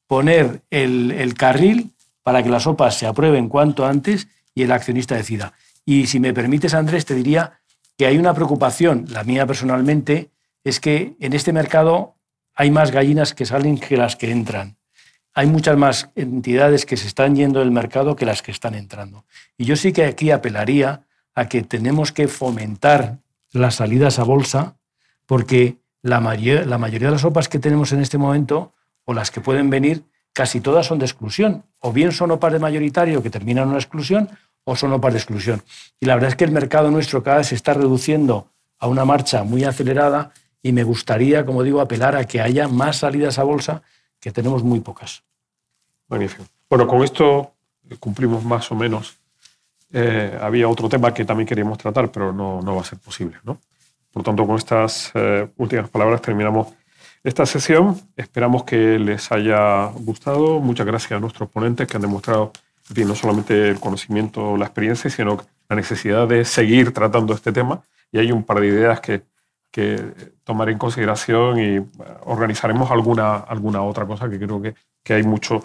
poner el carril para que las OPAs se aprueben cuanto antes y el accionista decida. Y si me permites, Andrés, te diría que hay una preocupación, la mía personalmente, es que en este mercado hay más gallinas que salen que las que entran. Hay muchas más entidades que se están yendo del mercado que las que están entrando. Y yo sí que aquí apelaría a que tenemos que fomentar las salidas a bolsa, porque la mayoría de las OPAs que tenemos en este momento, o las que pueden venir, casi todas son de exclusión. O bien son OPAs de mayoritario que terminan en una exclusión, o son OPAs de exclusión. Y la verdad es que el mercado nuestro cada vez se está reduciendo a una marcha muy acelerada y me gustaría, como digo, apelar a que haya más salidas a bolsa, que tenemos muy pocas. Magnífico. Bueno, con esto cumplimos más o menos. Había otro tema que también queríamos tratar, pero no va a ser posible, ¿no? Por tanto, con estas últimas palabras terminamos esta sesión. Esperamos que les haya gustado. Muchas gracias a nuestros ponentes que han demostrado, en fin, no solamente el conocimiento, la experiencia, sino la necesidad de seguir tratando este tema. Y hay un par de ideas que tomar en consideración y organizaremos alguna otra cosa que creo que hay mucho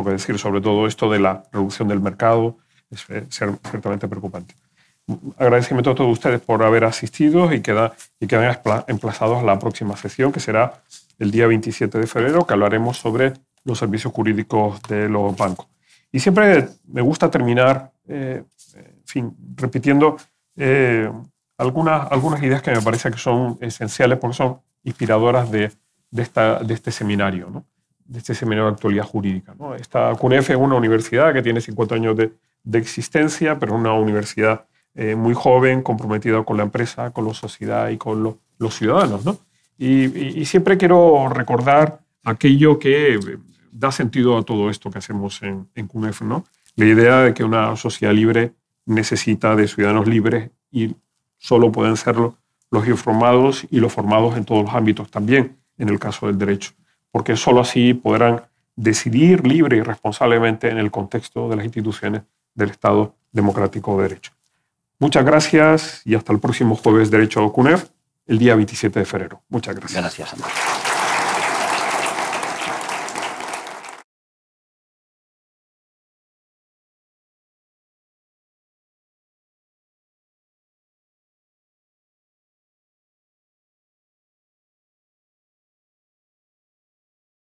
que decir, sobre todo esto de la reducción del mercado, es ciertamente preocupante. Agradecimiento a todos ustedes por haber asistido y quedan emplazados a la próxima sesión, que será el día 27 de febrero, que hablaremos sobre los servicios jurídicos de los bancos. Y siempre me gusta terminar, en fin, repitiendo algunas ideas que me parece que son esenciales porque son inspiradoras de este seminario, ¿no? De este seminario de actualidad jurídica, ¿no? Esta CUNEF es una universidad que tiene 50 años de existencia, pero es una universidad muy joven, comprometida con la empresa, con la sociedad y con los ciudadanos, ¿no? Y siempre quiero recordar aquello que da sentido a todo esto que hacemos en CUNEF, ¿no? La idea de que una sociedad libre necesita de ciudadanos libres y solo pueden serlo los informados y los formados en todos los ámbitos, también en el caso del derecho, porque solo así podrán decidir libre y responsablemente en el contexto de las instituciones del Estado democrático de derecho. Muchas gracias y hasta el próximo jueves Derecho CUNEF, el día 27 de febrero. Muchas gracias. Gracias, Andrés.